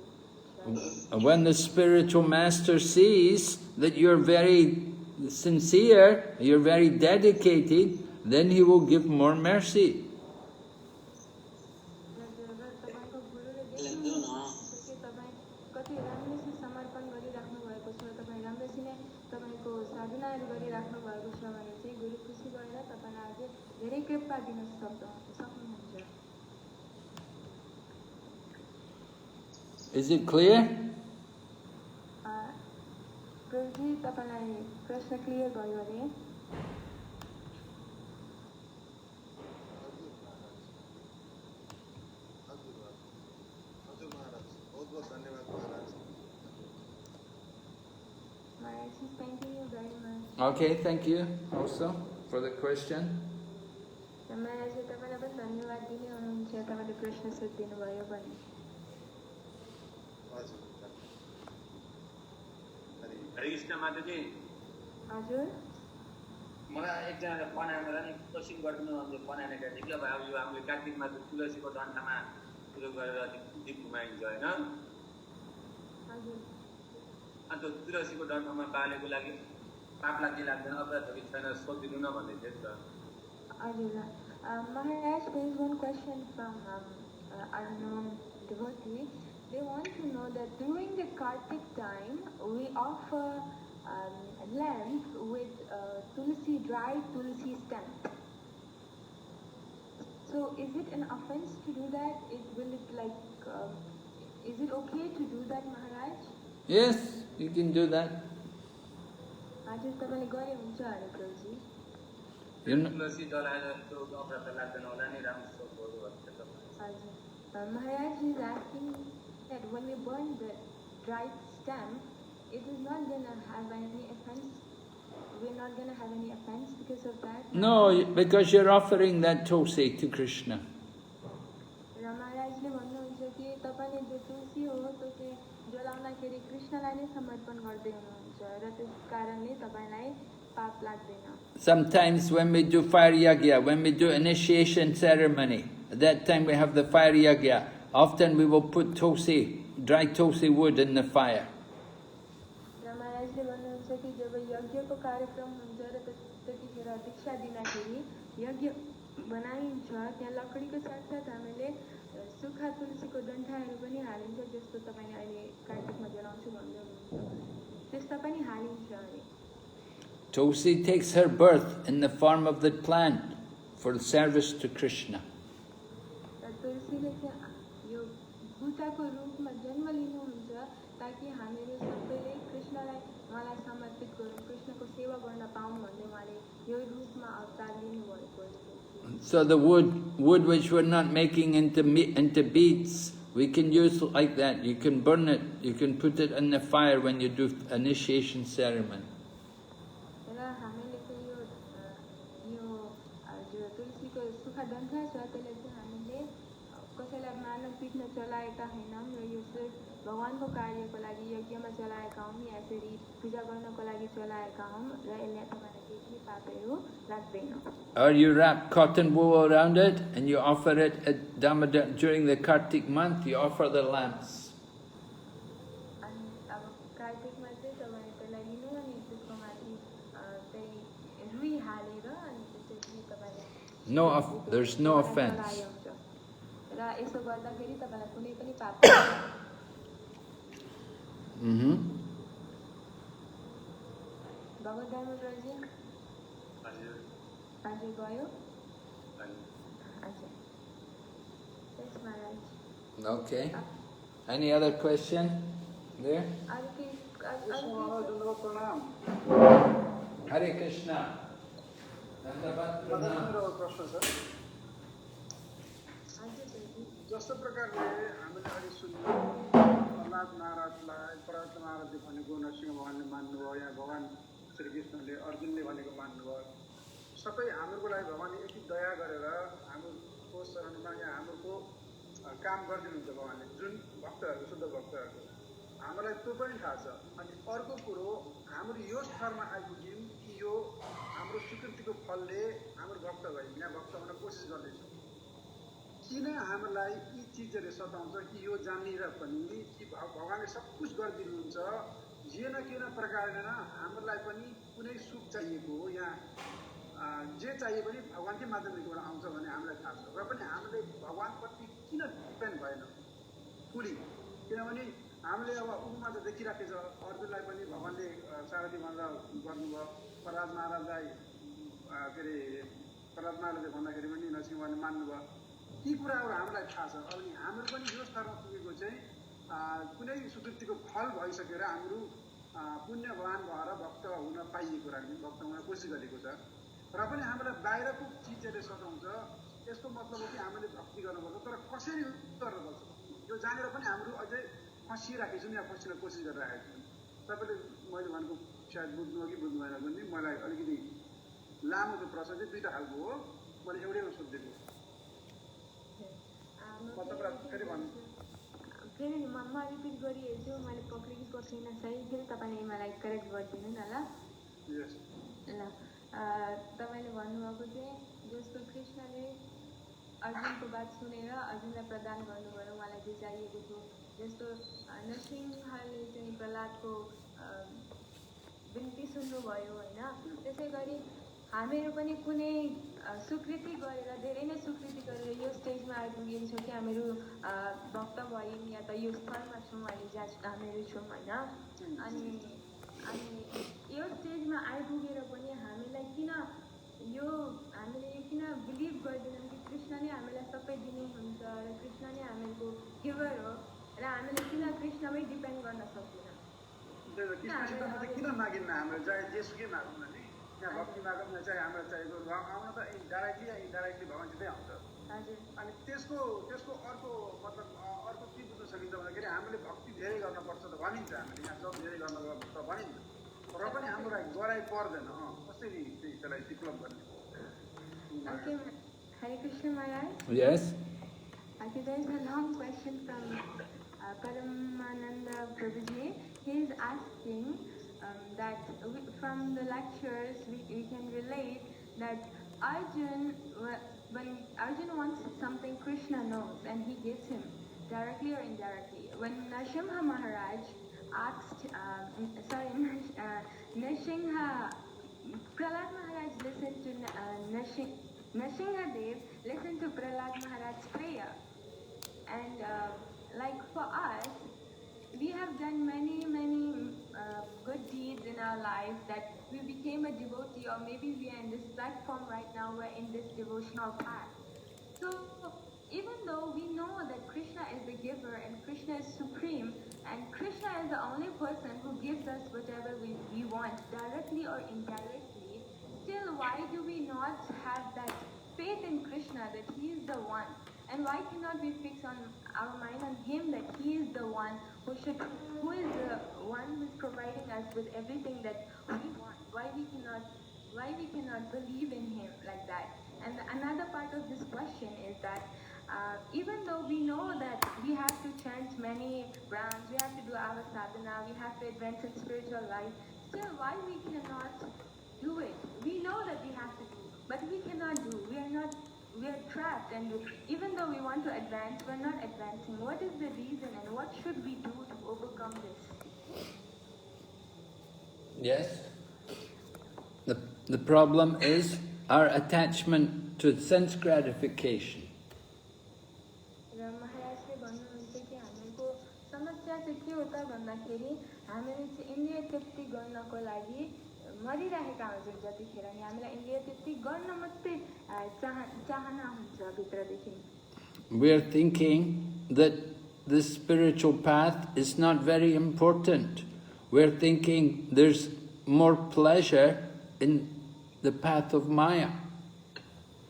When the spiritual master sees that you're very sincere, you're very dedicated, then he will give more mercy. Is it clear? प्रश्न क्लियर भयो अरे? हजुर महाराज, बहुत बहुत धन्यवाद महाराज. Maharaj, thank you very much. Okay, thank you also for the question. महाराज तपाईलाई पनि धन्यवाद दिने हुनुहुन्छ तपाईले प्रश्न सोधिदिनु भयो भने. हजुर. हरे कृष्ण माताजी. हजुर. मलाई एकजनाले बनाएर नि कोसिङ गरिदिनु भन्दै बनाएका थिए कि अब यो हामीले कार्तिकमा तुलसीको डन्ठामा सुरु गरेर दीप घुमाइन्छ होइन. हजुर. अन्त तुलसीको डन्ठामा बालेको लागि पाप लाग्ने लाग्दैन अपराध धोकी छैन सोधिदिनु न भन्दै थियो नि त. हजुर. Maharaj, there is one question from unknown devotee. They want to know that during the Kartik time we offer lamp with tulsi, dry tulsi stem. So is it an offense to do that? Is it okay to do that, Maharaj? Yes, you can do that. हजुर तपाईले गरे हुन्छ हरे प्रभुजी. तुलसी जलाएर त्यो अपराध लाग्दैन होला नि राम्रो सोचहरू भन्छ त. हजुर. Maharaj is asking that when we burn the dried stem, it is not going to have any offense. We're not going to have any offense because of that. No, because you're offering that tulsi to Krishna. Maharajले भन्नुहुन्छ कि तपाईले जो तुलसी हो त्यो चाहिँ जलाउँदाखेरि कृष्णलाई नै समर्पण गर्दै हुनुहुन्छ र त्यस कारणले तपाईलाई पाप लाग्दैन. Sometimes when we do fire yagya, when we do initiation ceremony, at that time we have the fire yagya. Often we will put tulsi, dry tulsi wood in the fire. महाराजले भन्नुहुन्छ कि जब यज्ञको कार्यक्रम हुन्छ र त्यतिखेर दीक्षा दिँदाखेरि यज्ञ बनाइन्छ त्यहाँ लकडीको साथसाथ हामीले सुक्खा तुलसीको डन्ठाहरू पनि हालिन्छ जस्तो तपाईले अहिले कार्तिकमा जलाउँछु भन्दै हुनुहुन्छ त्यस्ता पनि हालिन्छ अरे. Tulsi takes her birth in the form of the plant for service to Krishna. तुलसीले चाहिँ यो बुटाको रूपमा जन्म लिनुहुन्छ ताकि हामीहरू सबैले कृष्णलाई उहाँलाई समर्पित गरौँ, कृष्णको सेवा गर्न पाऊँ भन्ने उहाँले यो रूपमा अवतार लिनुभएको. So the wood which we're not making into beads, we can use like that. You can burn it, you can put it in the fire when you do initiation ceremony. र र हामीले चाहिँ यो जो तुलसीको सुख डन्ठ छ त्यसले चाहिँ हामीले कसैलाई मानव पिट्न चलाएका होइनौँ र यो सिर्फ भगवानको कार्यको लागि यज्ञमा चलाएका हौँ या यसरी पूजा गर्नको लागि चलाएका हौँ र यसले तपाईँलाई केही पनि पापहरू लाग्दैन. Or you wrap cotton wool around it and you offer it at Damodar during the Kartik month. You offer the lamps. अनि अब कार्तिकमा चाहिँ तपाईँ त्यसलाई लिनु अनि त्यसको माथि चाहिँ रुई हालेर अनि त्यसपछि तपाईँले There's no offense. र यसो गर्दाखेरि तपाईँलाई कुनै पनि पाप भगवत दामोदरजी हजुर भयो हजुर. Thanks, Maharaj. Okay. Any other question there? अरू केही Hare Krishna. Dandavat pranam. प्रश्न छ. जस्तो प्रकारले हामीले अहिले सुन्यौँ प्रहलाद महाराजले भनेको नरसिंह भगवानले मान्नुभयो, यहाँ भगवान श्रीकृष्णले अर्जुनले भनेको मान्नुभयो. सबै हाम्रो लागि भगवानले यति दया गरेर हाम्रो शरणमा यहाँ हाम्रो काम गरिदिनुहुन्छ भगवानले, जुन भक्तहरू शुद्ध भक्तहरू हामीलाई त्यो पनि थाहा छ. अनि अर्को कुरो हाम्रो यो स्तरमा आइपुग्यौँ कि यो हाम्रो स्वीकृतिको फलले हाम्रो भक्त भयो, यहाँ भक्त हुन कोसिस गर्दैछौँ. किन हामीलाई यी चिजहरूले सताउँछ कि यो जानेर पनि कि भगवानले सब कुछ गरिदिनुहुन्छ, जे न के न प्रकारले हामीलाई पनि कुनै सुख चाहिएको हो, यहाँ जे चाहिए पनि भगवानकै माध्यमबाट आउँछ भन्ने हामीलाई थाहा छ. र पनि हामीले भगवानप्रति किन डिपेन्ड भएन फुली, किनभने हामीले अब उमा त देखिराखेको छ अर्जुनलाई पनि भगवानले सारथी भनेर गर्नुभयो, प्रहलाद महाराजलाई के अरे प्रहलाद महाराजले भन्दाखेरि पनि नरसिंह भगवानले मान्नुभयो. यी कुराहरू हामीलाई थाहा छ. अनि हाम्रो पनि यो स्तरमा पुगेको चाहिँ कुनै सुकृतिको फल भइसकेर हाम्रो पुण्यवान भएर भक्त हुन पाइएको कुरा भक्त हुन कोसिस गरेको छ. र पनि हामीलाई बाहिरको चिजहरूले सताउँछ. यसको मतलब हो कि हामीले भक्ति गर्नुपर्छ, तर कसरी गर्नुपर्छ यो जानेर पनि हाम्रो अझै फँसिराखेको छौँ या फँसिन कोसिस गरिरहेको छौँ. तपाईँले मैले भनेको सायद बुझ्नु हो कि बुझ्नु भएन भने मलाई अलिकति लामो त्यो प्रश्न चाहिँ दुईवटा खालको हो, मैले एउटैमा सोधिदिएको. फेरि म रिपिट गरिहेर्छु, मैले पक्रेको छैन सही, फेरि तपाईँले मलाई करेक्ट गरिदिनु न ल. ल तपाईँले भन्नुभएको चाहिँ जस्तो कृष्णले अर्जुनको बात सुनेर अर्जुनलाई प्रदान गर्नुभयो उहाँलाई जे चाहिएको थियो, जस्तो नरसिंहले चाहिँ प्रहलादको बिन्ती सुन्नुभयो होइन. त्यसै गरी हामीहरू पनि कुनै स्वीकृति गरेर धेरै नै स्वीकृति गरेर यो स्टेजमा आइपुगेछौँ कि हामीहरू भक्त भयौँ या त यो स्थलमा छौँ अहिले जहाँ हामीहरू छौँ होइन. अनि यो स्टेजमा आइपुगेर पनि हामीले यो किन बिलिभ गर्दैनौँ कि कृष्ण नै हामीलाई सबै दिनुहुन्छ र कृष्ण नै हामीहरूको गिभर हो र हामीले किन कृष्णमै डिपेन्ड गर्न सक्दैनौँ. किन मागिन्न हाम्रो चाहे जेसुकै मागौँ न नि, यहाँ भक्ति मागौँ न चाहे हामीलाई चाहिएको आउन त डाइरेक्टली या इन्डाइरेक्टली भगवानसितै आउँछ. हजुर. अनि त्यसको अर्को मतलब अर्को के बुझ्न सकिन्छ भन्दाखेरि हामीले भक्ति धेरै गर्नुपर्छ त भनिन्छ, हामीले यहाँ जब धेरै गर्नुपर्छ भनिन्छ, र पनि हाम्रो लागि गराइ पर्दैन. कसरी त्यसलाई डेभलप गर्ने? Okay, Hare Krishna Maharaj. Yes. Okay, there is a long question from Paramananda Prabhuji. He is asking that from the lectures we can relate that when Arjuna wants something, Krishna knows and he gives him directly or indirectly. When Narasimha Maharaj asked, Nrsingha, Prahlad Maharaj listened to Nrsingha Dev listened to Prahlad Maharaj's prayer. And like for us, we have done many good deeds in our life that we became a devotee, or maybe we are in this platform right now, we're in this devotional path. So even though we know that Krishna is the giver and Krishna is supreme, and Krishna is the only person who gives us whatever we want, directly or indirectly, still why do we not have that faith in Krishna that he is the one? And why cannot we fix on our mind on him that he is the one who is the one who is providing us with everything that we want? Why we cannot why we cannot believe in him like that. And another part of this question is that even though we know that we have to chant many rounds, we have to do our sadhana, we have to advance in spiritual life, still why we cannot do it? We know that we have to do, but we cannot do. We are trapped, and even though we want to advance, we're not advancing. What is the reason, and what should we do to overcome this? Yes. The problem is our attachment to sense gratification. महाराजले भन्नुहुन्छ कि हामीको समस्या चाहिँ के हो त भन्दाखेरि हामीले चाहिँ इन्द्रिय तृप्ति गर्नको लागि मरिरहेका हुन्छौँ जतिखेर नि हामीलाई इन्द्रिय तृप्ति गर्न मात्रै चाहना हुन्छ भित्रदेखि. We are thinking that this spiritual path is not very important. We're thinking there's more pleasure in the path of Maya.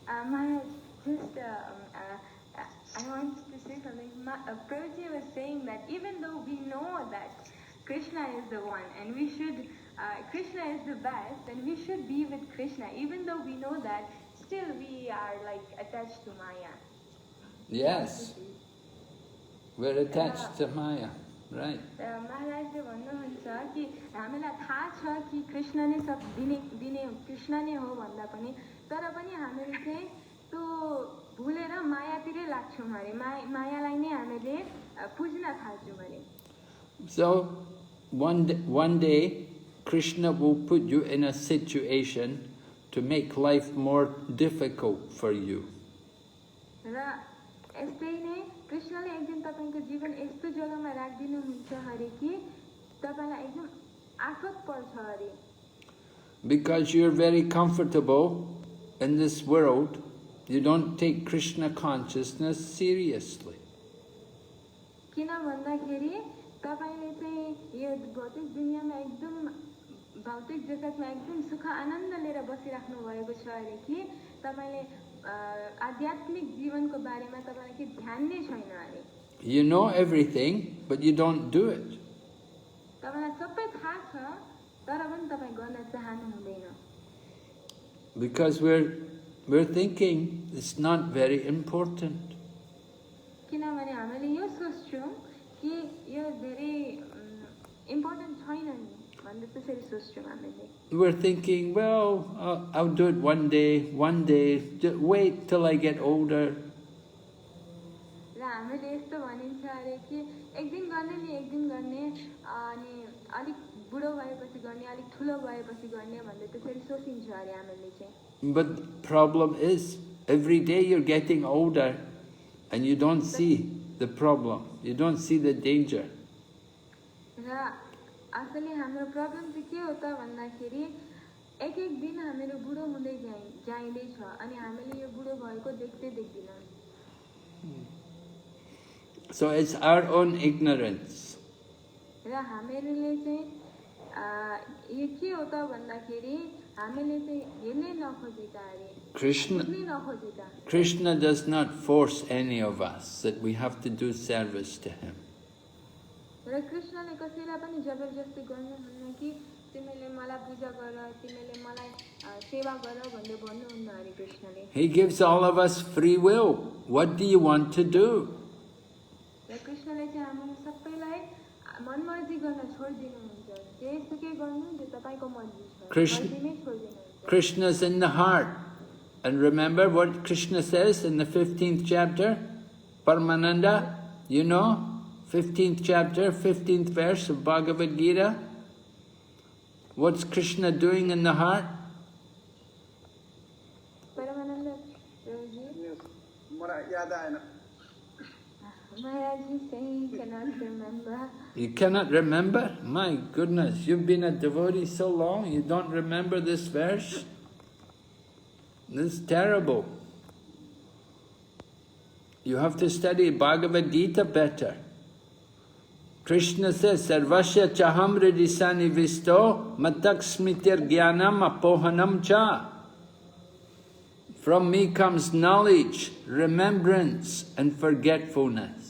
Maharaj, just I want to say something. Prabhuji was saying that even though we know that Krishna is the one and we should, Krishna is the best and we should be with Krishna, even though we know that, still we are like attached to Maya. Yes, we're attached to Maya, right. महाराजले भन्नुहुन्छ कि हामीलाई थाहा छ कि कृष्ण नै सब दिने कृष्ण नै हो भन्दा पनि तर पनि हामीले चाहिँ त्यो भुलेर मायातिरै लाग्छौँ अरे मायालाई नै हामीले पुज्न थाल्छौँ अरे. So one day Krishna will put you in a situation to make life more difficult for you. र यस्तै नै कृष्णले एक दिन तपाईको जीवन यस्तो जग्गामा राख्दिनुहुन्छ अरे कि तपाईलाई एकदम आफत पर्छ अरे. Because you're very comfortable in this world, you don't take Krishna consciousness seriously. किन भन्दाखेरि तपाईले चाहिँ यो भौतिक दुनियाँमा एकदम भौतिक जगतमा एकदम सुख आनन्द लिएर बसिराख्नु भएको छ अरे कि तपाईले आध्यात्मिक जीवनको बारेमा तपाईलाई के ध्यान नै छैन अरे. You know everything, but you don't do it. तपाईलाई सबै थाहा छ तर पनि तपाई गर्न चाहनु हुँदैन. Because we're thinking it's not very important. किनभने हामीले यो सोच्छौं कि यो धेरै इम्पोर्टेन्ट छैन नि भन्ने त्यसरी सोच्छौं हामीले. We're thinking, well, I'll do it one day, just wait till I get older. र हामीले यस्तो भनिन्छ अरे कि एक दिन गर्ने अनि अलिक बुढो भएपछि गर्ने अलिक ठुलो भएपछि गर्ने भन्ने त्यसरी सोचिन्छ अरे हामीले चाहिँ. But the problem is, every day you're getting older and you don't see the problem, you don't see the danger. र असली हाम्रो प्रब्लम चाहिँ के हो त भन्दाखेरि एक दिन हामीहरू बुढो हुँदै जाँदै छ अनि हामीले यो बुढो भएको देख्दैनौँ. So it's our own ignorance. र हामीहरूले चाहिँ यो के हो त भन्दाखेरि हामीले चाहिँ हेर्नै नखोजेका अरे. Krishna does not force any of us that we have to do service to him. र कृष्णले कसैलाई पनि जबरजस्ती गर्नुहुन्न कि तिमीले मलाई पूजा गर, तिमीले मलाई सेवा गर भन्ने भन्नुहुन्न अरे कृष्णले. He gives all of us free will. What do you want to do? र कृष्णले चाहिँ हामी सबैलाई मनमर्जी गर्न छोड्दिनुहुन्छ. जेसुकै गर्नु जे तपाईको मर्जी छ. मर्जीमै छोड्दिनुहुन्छ. Krishna's in the heart. And remember what Krishna says in the 15th chapter? Paramananda, you know? 15th chapter, 15th verse of Bhagavad Gita. What's Krishna doing in the heart? Paramananda, Yes, मलाई याद आएन. Maharaj is saying he cannot remember. You cannot remember? My goodness, you've been a devotee so long, you don't remember this verse? This is terrible. You have to study Bhagavad Gita better. Krishna says, Sarvasya chaham hridisani visto matak smitir jnanam apohanam cha. From me comes knowledge, remembrance and forgetfulness.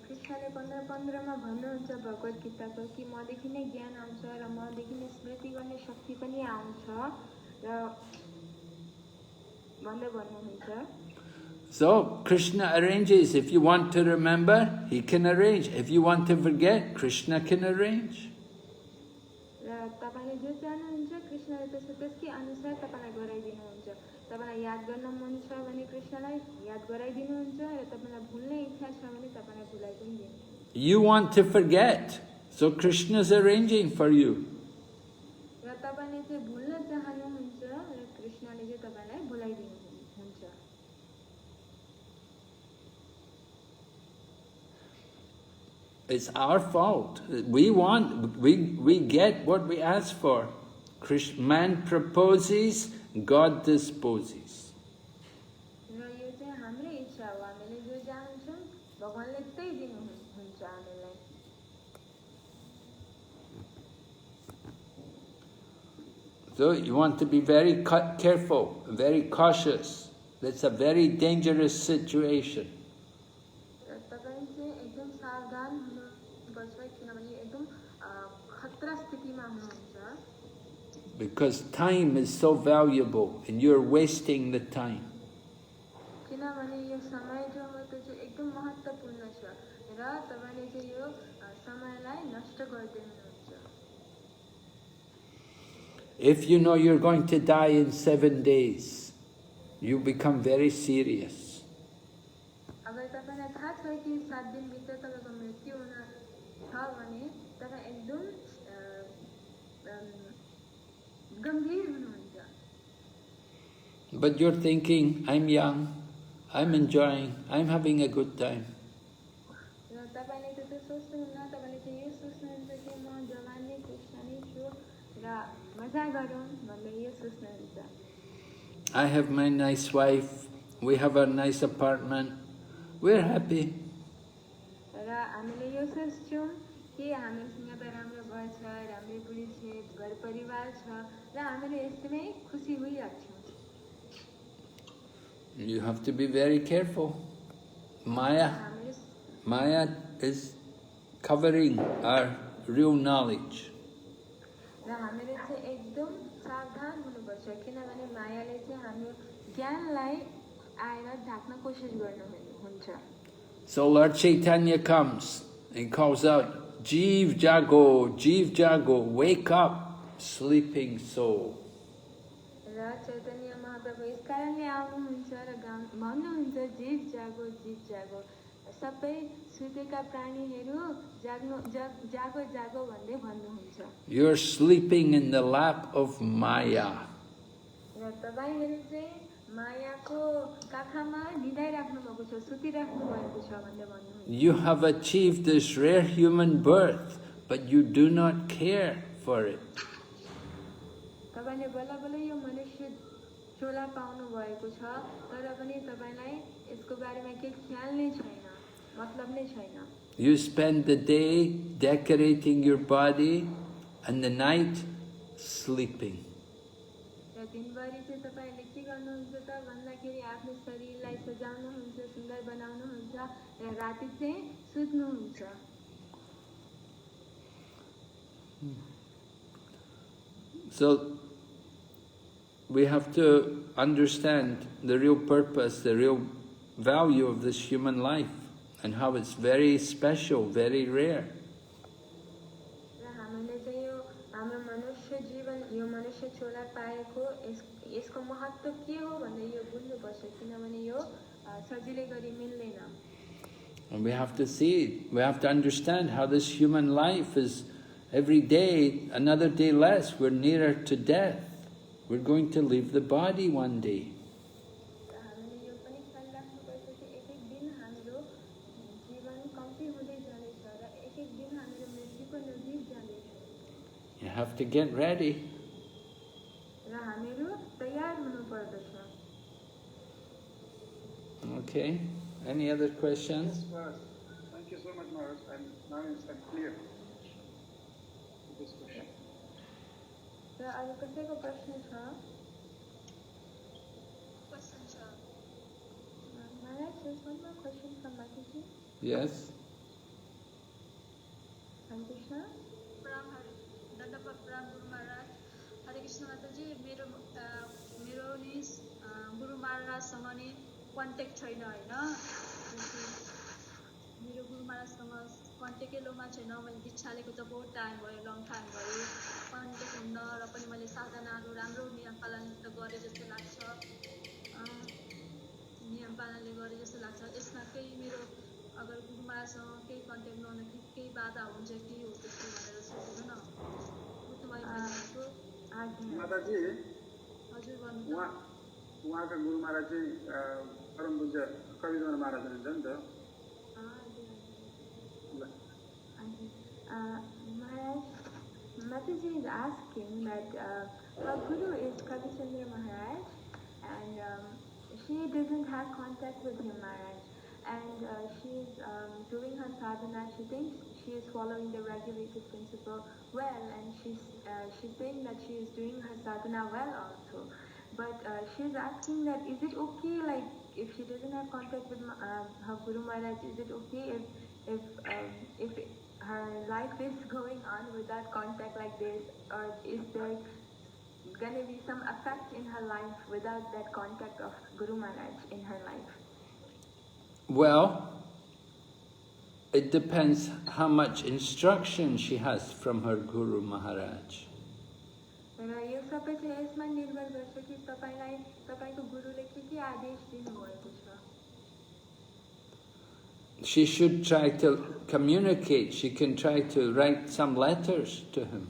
कृष्णले 15:15 मा भन्नुहुन्छ भगवत गीताको कि मदेखि नै ज्ञान आउँछ र मदेखि नै स्मृति गर्ने शक्ति पनि आउँछ र भन्दै भन्नुहुन्छ. So Krishna arranges. If you want to remember, he can arrange. If you want to forget, Krishna can arrange. र तपाईले जे चाहनुहुन्छ कृष्णले त्यसकै अनुसार तपाईलाई गराइदिनुहुन्छ. तपाईलाई याद गर्न मन छ भने कृष्णलाई याद गराइदिनुहुन्छ र तपाईलाई भुल्ने इच्छा छ भने तपाईलाई भुलाइ पनि दिनुहुन्छ. You want to forget, so Krishna is arranging for you. र तपाईले चाहिँ भुल्न चाहनुहुन्छ र कृष्णले चाहिँ तपाईलाई भुलाइदिनुहुन्छ. It's our fault. We get what we ask for. Man proposes, God disposes. र यो चाहिँ हाम्रै इच्छा हो. हामीले जो चाहन्छौँ भगवानले त्यही दिनुहुन्छ हामीलाई. So you want to be very careful, very cautious. That's a very dangerous situation. र तपाईले चाहिँ एकदम सावधान हुनुपर्छ किनभने एकदम खतरा स्थितिमा हुनुहुन्छ. Because time is so valuable and you're wasting the time. किनभने यो समय जो हो त्यो चाहिँ एकदम महत्त्वपूर्ण छ र तपाईले चाहिँ यो समयलाई नष्ट गर्दै हुनुहुन्छ. If you know you're going to die in 7 days, you become very serious. अगर तपाईलाई थाहा छ कि 7 दिनभित्र तपाईको मृत्यु हुन छ भने तपाई एकदम गम्भीर हुनुहुन्छ. But you're thinking, I'm young, I'm enjoying, I'm having a good time. र तपाईले त्यस्तो सोच्नुहुन्न. तपाईले चाहिँ यो सोच्नुहुन्छ कि म जवान नै कृष्ण नै छु र मजा गरौँ भन्दै यो सोच्नुहुन्छ. I have my nice wife, we have a nice apartment, we're happy. र हामीले यो सोच्छौँ कि हामीसँग त राम्रो घर छ, राम्रै बुढी छ, घर परिवार छ र हामीले यस्तैमै खुसी भइरहेछौँ. You have to be very careful. Maya is covering our real knowledge. र हामीले चाहिँ एकदम सावधान हुनुपर्छ किनभने मायाले चाहिँ हाम्रो ज्ञानलाई आएर ढाक्न कोसिस गर्नुहुन्छ. So Lord Chaitanya comes and calls out, Jeev Jago, wake up, sleeping soul. Raw Chaitanya Mahaprabhu yes कारणले आउनुहुन्छ र भन्नुहुन्छ जीव जागो सबै सुतेका प्राणीहरू जागो भन्दै भन्नुहुन्छ. You're sleeping in the lap of Maya. र तपाईहरु चाहिँ मायाको काखमा निदाइराख्नु भएको छ, सुतिराख्नु भएको छ भन्दै भन्नुहुन्छ. You have achieved this rare human birth, but you do not care for it. तपाईले बल्ल यो मनुष्य चोला पाउनु भएको छ तर पनि तपाईलाई यसको बारेमा केही ख्याल नै छैन, मतलब नै छैन. You spend the day decorating your body and the night sleeping. र दिनभरि चाहिँ तपाईले के गर्नुहुन्छ त भन्दाखेरि आफ्नो शरीरलाई सजाउनुहुन्छ, सुन्दर बनाउनुहुन्छ र राति चाहिँ सुत्नुहुन्छ. So we have to understand the real purpose, the real value of this human life and how it's very special, very rare. र हामीले चाहिँ यो हाम्रो मनुष्य जीवन, यो मनुष्य चोला पाएको यसको महत्त्व के हो भन्ने यो बुझ्नुपर्छ किनभने यो सजिलै गरी मिल्दैन. And we have to see, we have to understand how this human life is every day, another day less, we're nearer to death. We're going to leave the body one day. You have to get ready. Okay. Any other questions? Yes, thank you so much, Maharaj. Now it's clear. This question. Maharaj, there's one more question from Bhakti. Yes. Hare Krishna. Pram Danda Pram Guru Maharaj. Hare Krishna contact छैन होइन मेरो गुरु महाराजसँग कन्ट्याक्टै लोमा छैन मैले दीक्षा लिएको त बहुत time भयो long time भयो कन्ट्याक्ट हुन्न र पनि मैले साधनाहरू राम्रो नियम पालन गरेँ जस्तो लाग्छ नियम पालनले गरेँ जस्तो लाग्छ यसमा केही मेरो अगर गुरु महाराजसँग केही कन्ट्याक्ट नहुन कि केही बाधा हुन्छ कि हो त्यस्तो भनेर सोध्नु न माताजी हजुर भन्नु उहाँका गुरु महाराज चाहिँ परम पूज्य कविन्द्र महाराज हुनुहुन्छ नि त Maharaj, Mataji is asking that her guru is Kavichandra Maharaj and she doesn't have contact with him, Maharaj, and she is doing her sadhana. She thinks she is following the regulated principle well, and she's saying that she is doing her sadhana well also. But she's asking that is it okay, like if she doesn't have contact with her Guru Maharaj, is it okay if her life is going on without contact like this, or is there going to be some effect in her life without that contact of Guru Maharaj in her life? Well, it depends how much instruction she has from her Guru Maharaj. She should try to communicate. She can try to write some letters to him.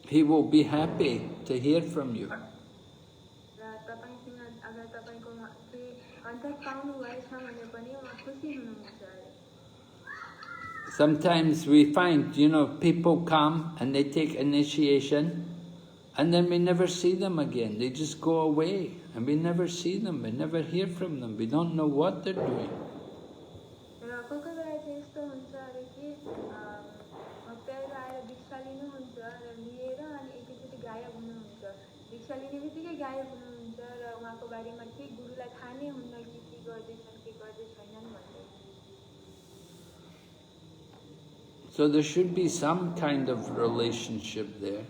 He will be happy to hear from you. Sometimes we find, people come and they take initiation and then we never see them again. They just go away and we never see them, we never hear from them. We don't know what they're doing. So there should be some kind of relationship there.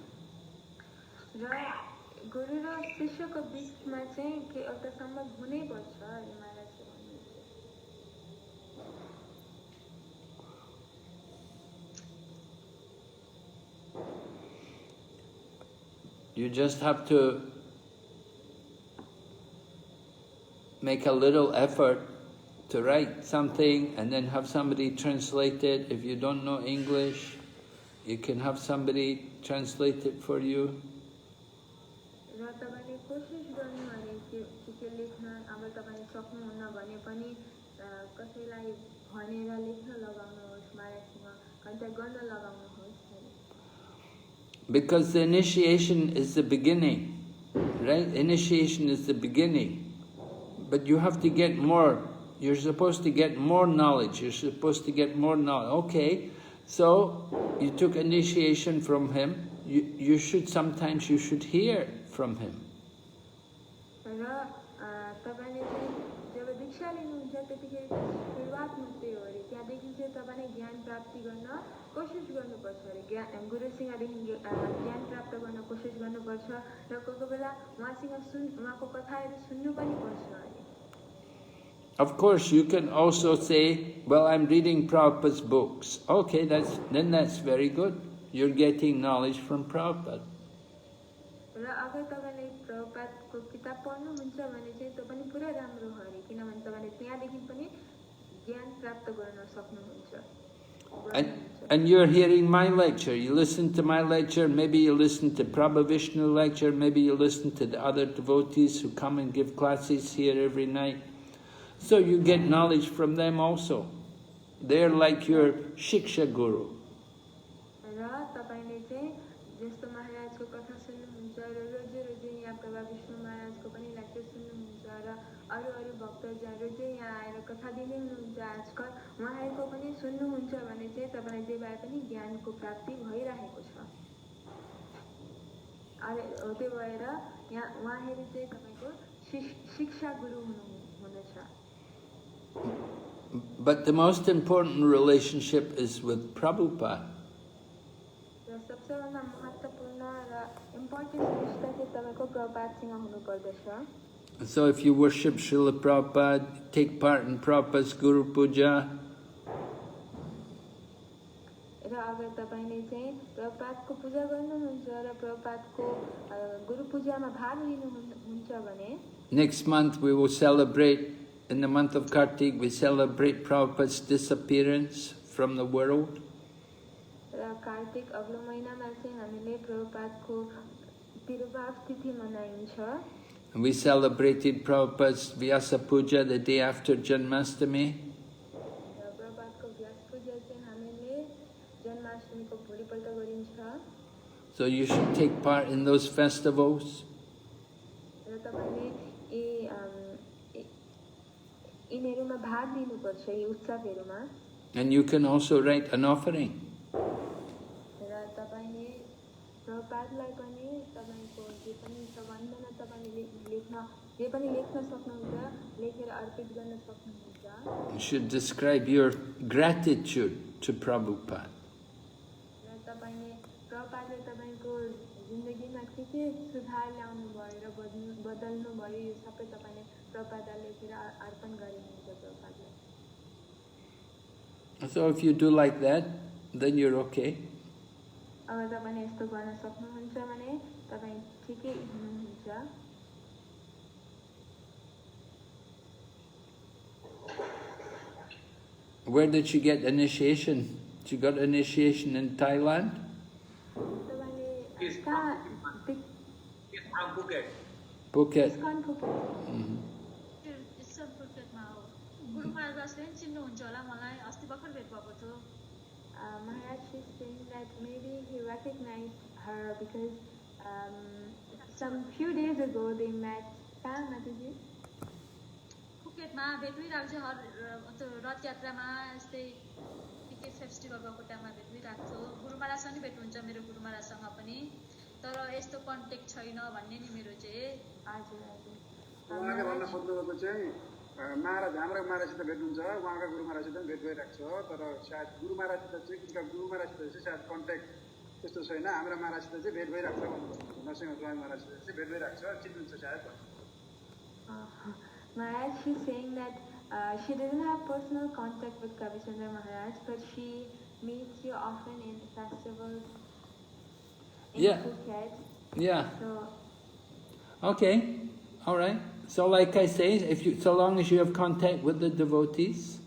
You just have to make a little effort to write something and then have somebody translate it. If you don't know English, you can have somebody translate it for you. Because the initiation is the beginning, right? Initiation is the beginning. But you have to get more. You're supposed to get more knowledge. You're supposed to get more knowledge. Okay, so you took initiation from him. You should sometimes hear from him. Of course, you can also say, well, I'm reading Prabhupada's books. Okay, that's very good. You're getting knowledge from Prabhupada. And you're hearing my lecture. You listen to my lecture, maybe you listen to Prabhu Vishnu lecture, maybe you listen to the other devotees who come and give classes here every night. So you get knowledge from them also. They're like your Shiksha Guru. अरे त्यो भएर यहाँ उहाँहरू चाहिँ तपाईँको शिक्षा गुरु हुनुहुन्छ. But the most important relationship is with Prabhupada. र सबैभन्दा महत्त्वपूर्ण र इम्पोर्टेन्ट रिश्ता चाहिँ तपाईँको प्रभुपादसँग हुनुपर्दछ. So if you worship Srila Prabhupada, take part in Prabhupada's Guru Puja, र अगर तपाईँले चाहिँ प्रभुपादको पूजा गर्नुहुन्छ र प्रभुपादको गुरु पूजामा भाग लिनुहुन्छ भने next month we will celebrate, in the month of Kartik, we celebrate Prabhupada's disappearance from the world. र कार्तिक अग्लो महिनामा चाहिँ हामीले प्रभुपादको तिरुभाव तिथि मनाइन्छ. We celebrated Prabhupada's Vyasa Puja the day after Janmashtami. र प्रभुपादको व्यास पूजा चाहिँ हामीले जन्माष्टमीको भोलिपल्ट गरिन्छ. So you should take part in those festivals. र तपाईँले यिनीहरूमा भाग लिनुपर्छ, यी उत्सवहरूमा. And you can also write an offering. र तपाईँले प्रभुपादलाई पनि तपाईँको जे पनि छ वन्दना तपाईँले जे पनि लेख्न सक्नुहुन्छ, लेखेर अर्पित गर्न सक्नुहुन्छ. You should describe your gratitude to Prabhupada. र तपाईँले प्रभुपादले तपाईँको जिन्दगीमा के सुधार ल्याउनु भयो र बदल्नु भयो, यो सबै तपाईँले प्रभुपादलाई लेखेर अर्पण गरिदिनुहुन्छ प्रभुपादलाई. So if you do like that, then you're okay. अगर तपाईँले यस्तो गर्न सक्नुहुन्छ भने तपाईँ ठिकै हुनुहुन्छ. Where did she get initiation? She got initiation in Thailand? तपाईँले from Phuket. Phuket. पुकेटमा हो. गुरु महाराजले नि चिन्नुहुन्छ होला मलाई, अस्ति भर्खर भेट भएको थियो. Maharaj is saying that maybe he recognized her because some few days ago they met. कहाँ माताजी? पुकेटमा भेट भइरहेको थियो. त्यो रथ यात्रामा यस्तै के फेस्टिभल भएको टाइममा भेट भइरहेको थियो. गुरु महाराजसँग नि भेट हुन्छ मेरो गुरु महाराजसँग पनि, तर यस्तो कन्ट्याक्ट छैन भन्ने नि मेरो चाहिँ. हजुर हजुर. उहाँले भन्न खोज्नुभएको चाहिँ महाराज हाम्रो महाराजसित भेट्नुहुन्छ, उहाँका गुरु महाराजसित पनि भेट भइरहेको छ, तर सायद गुरु महाराजसित चाहिँ उनका गुरु महाराजसित चाहिँ सायद कन्ट्याक्ट त्यस्तो छैन, हाम्रो महाराजसित चाहिँ भेट भइरहेको छ भन्नुभयो. नरसिंह स्वामी महाराजसित चाहिँ भेट भइरहेको छ, चिन्नुहुन्छ सायद. Maharaj, she's saying that she doesn't have personal contact with Kavichandra Maharaj, but she meets you often in festivals in Phuket. Yeah. So, okay. All right. So like I say, if you, so long as you have contact with the devotees.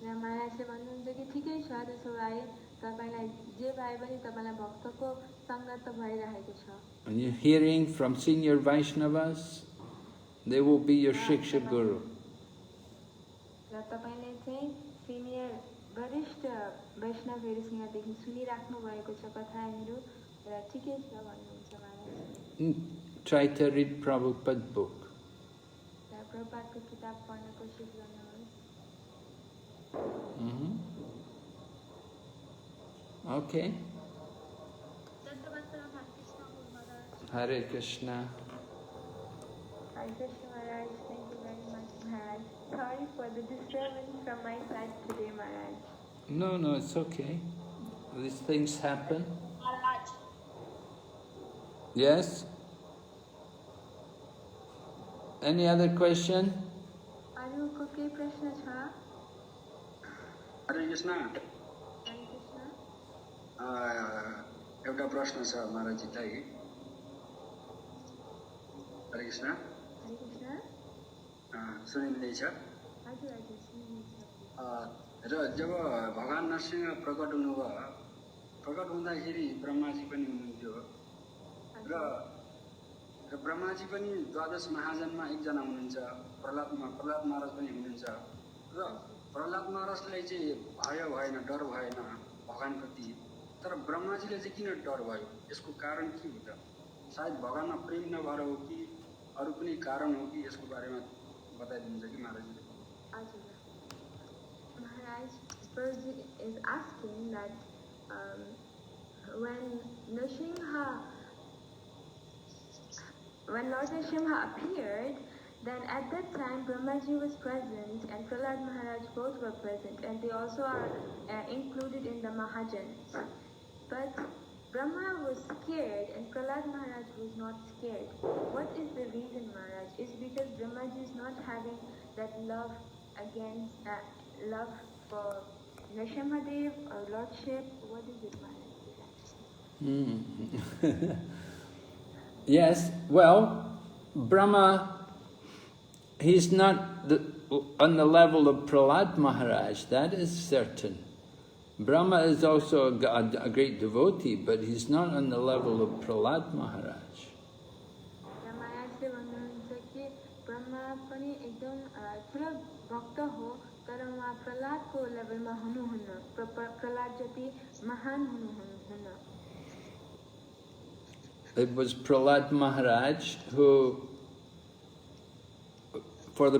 महाराजले भन्नुहुन्छ कि ठिकै छ, त्यसो भए तपाईलाई जे भए पनि तपाईलाई भक्तको संगत त भइरहेको छ. And you're hearing from senior Vaishnavas, they will be your Shiksha Guru. र तपाईले चाहिँ सिनियर वरिष्ठ वैष्णवहरूसँगदेखि सुनिराख्नु भएको छ कथाहरू, र ठिकै छ भन्नुहुन्छ महाराज. Try to read Prabhupada's book. र प्रभुपादको किताब पढ्न कोसिस गर्नुहोस्. Okay. धन्यवाद हरे Krishna Guru Maharaj. Hare Krishna. Hare Krishna Maharaj, thank you very much Maharaj. Sorry for the disturbance from my side today Maharaj. No, it's okay. These things happen. Maharaj. Yes? Any other question? अरूको केही प्रश्न छ? हरे कृष्ण. हरे कृष्ण. एउटा प्रश्न छ महाराजजीलाई. हरे कृष्ण. हरे कृष्ण. सुनिँदैछ? हजुर हजुर सुनिन्छ. र जब भगवान नरसिंह प्रकट हुनुभयो, प्रकट हुँदाखेरि ब्रह्माजी पनि हुनुहुन्थ्यो, र ब्रह्माजी पनि द्वादश महाजनमा एकजना हुनुहुन्छ, प्रहलाद महाराज पनि हुनुहुन्छ. र प्रहलाद महाराजलाई चाहिँ भय भएन, डर भएन भगवानप्रति, तर ब्रह्माजीले चाहिँ किन डर भयो? यसको कारण के हो त? सायद भगवानमा प्रेम नभएर हो कि अरू कुनै कारण हो कि? यसको बारेमा बताइदिनुहुन्छ कि महाराजले? हजुर. Maharaj Spurgeon is asking that when Lord Nrsimha appeared, then at that time Brahmaji was present and Prahlad Maharaj both were present, and they also are included in the Mahajans. But Brahma was scared and Prahlad Maharaj was not scared. What is the reason, Maharaj? Is because Brahmaji is not having that love for Nrsimha Dev or Lordship? What is it, Maharaj? Yes, well, Brahma, he's not on the level of Prahlad Maharaj, that is certain. Brahma is also a great devotee, but he's not on the level of Prahlad Maharaj. It was Prahlad Maharaj who, for the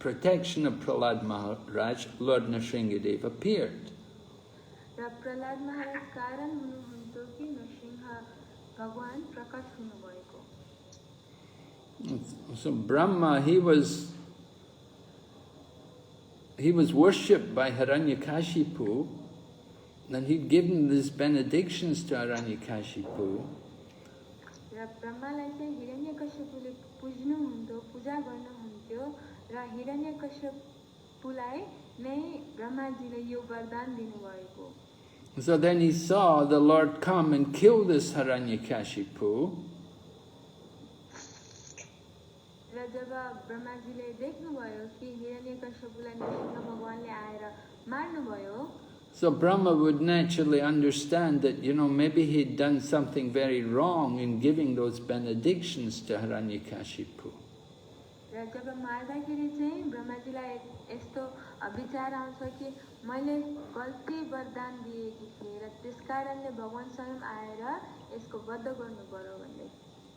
protection of Prahlad Maharaj, Lord Nrsingha Dev appeared. So Brahma, he was worshipped by Hiranyakashipu, and he'd given these benedictions to Hiranyakashipu. So then he saw the Lord come and kill this Hiranyakashipu. So Brahma would naturally understand that, maybe he'd done something very wrong in giving those benedictions to Hiranyakashipu.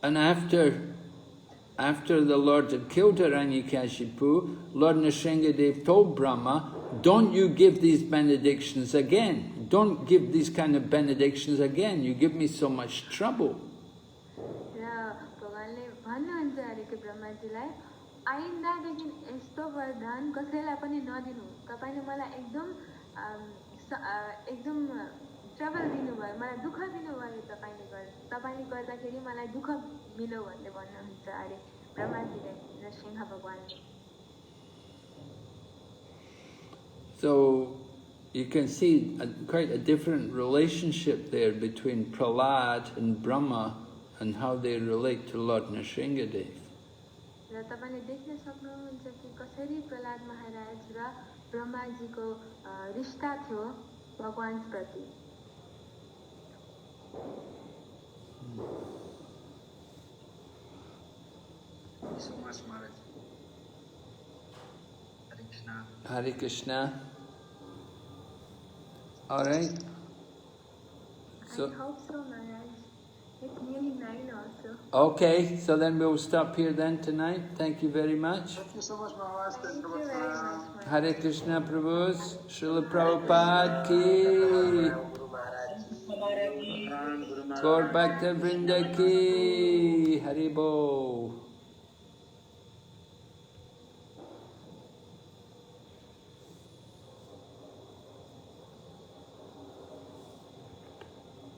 And after the Lord had killed Hiranyakashipu, Lord Nrsingha Dev told Brahma, don't you give these benedictions again. Don't give these kind of benedictions again. You give me so much trouble. So you can see quite a different relationship there between Prahlad and Brahma and how they relate to Lord Nrsingha Dev. So much, Maharaj. Hare Krishna. Hare Krishna. All right. So, I hope so, Maharaj. It's nearly 9 also. Okay, so then we'll stop here then tonight. Thank you very much. Thank you so much, Maharaj. Thank you very much, Maharaj. Hare Krishna Prabhus, Srila Prabhupada ki, Gaur Bhakta Vrinda ki, Hari Bol.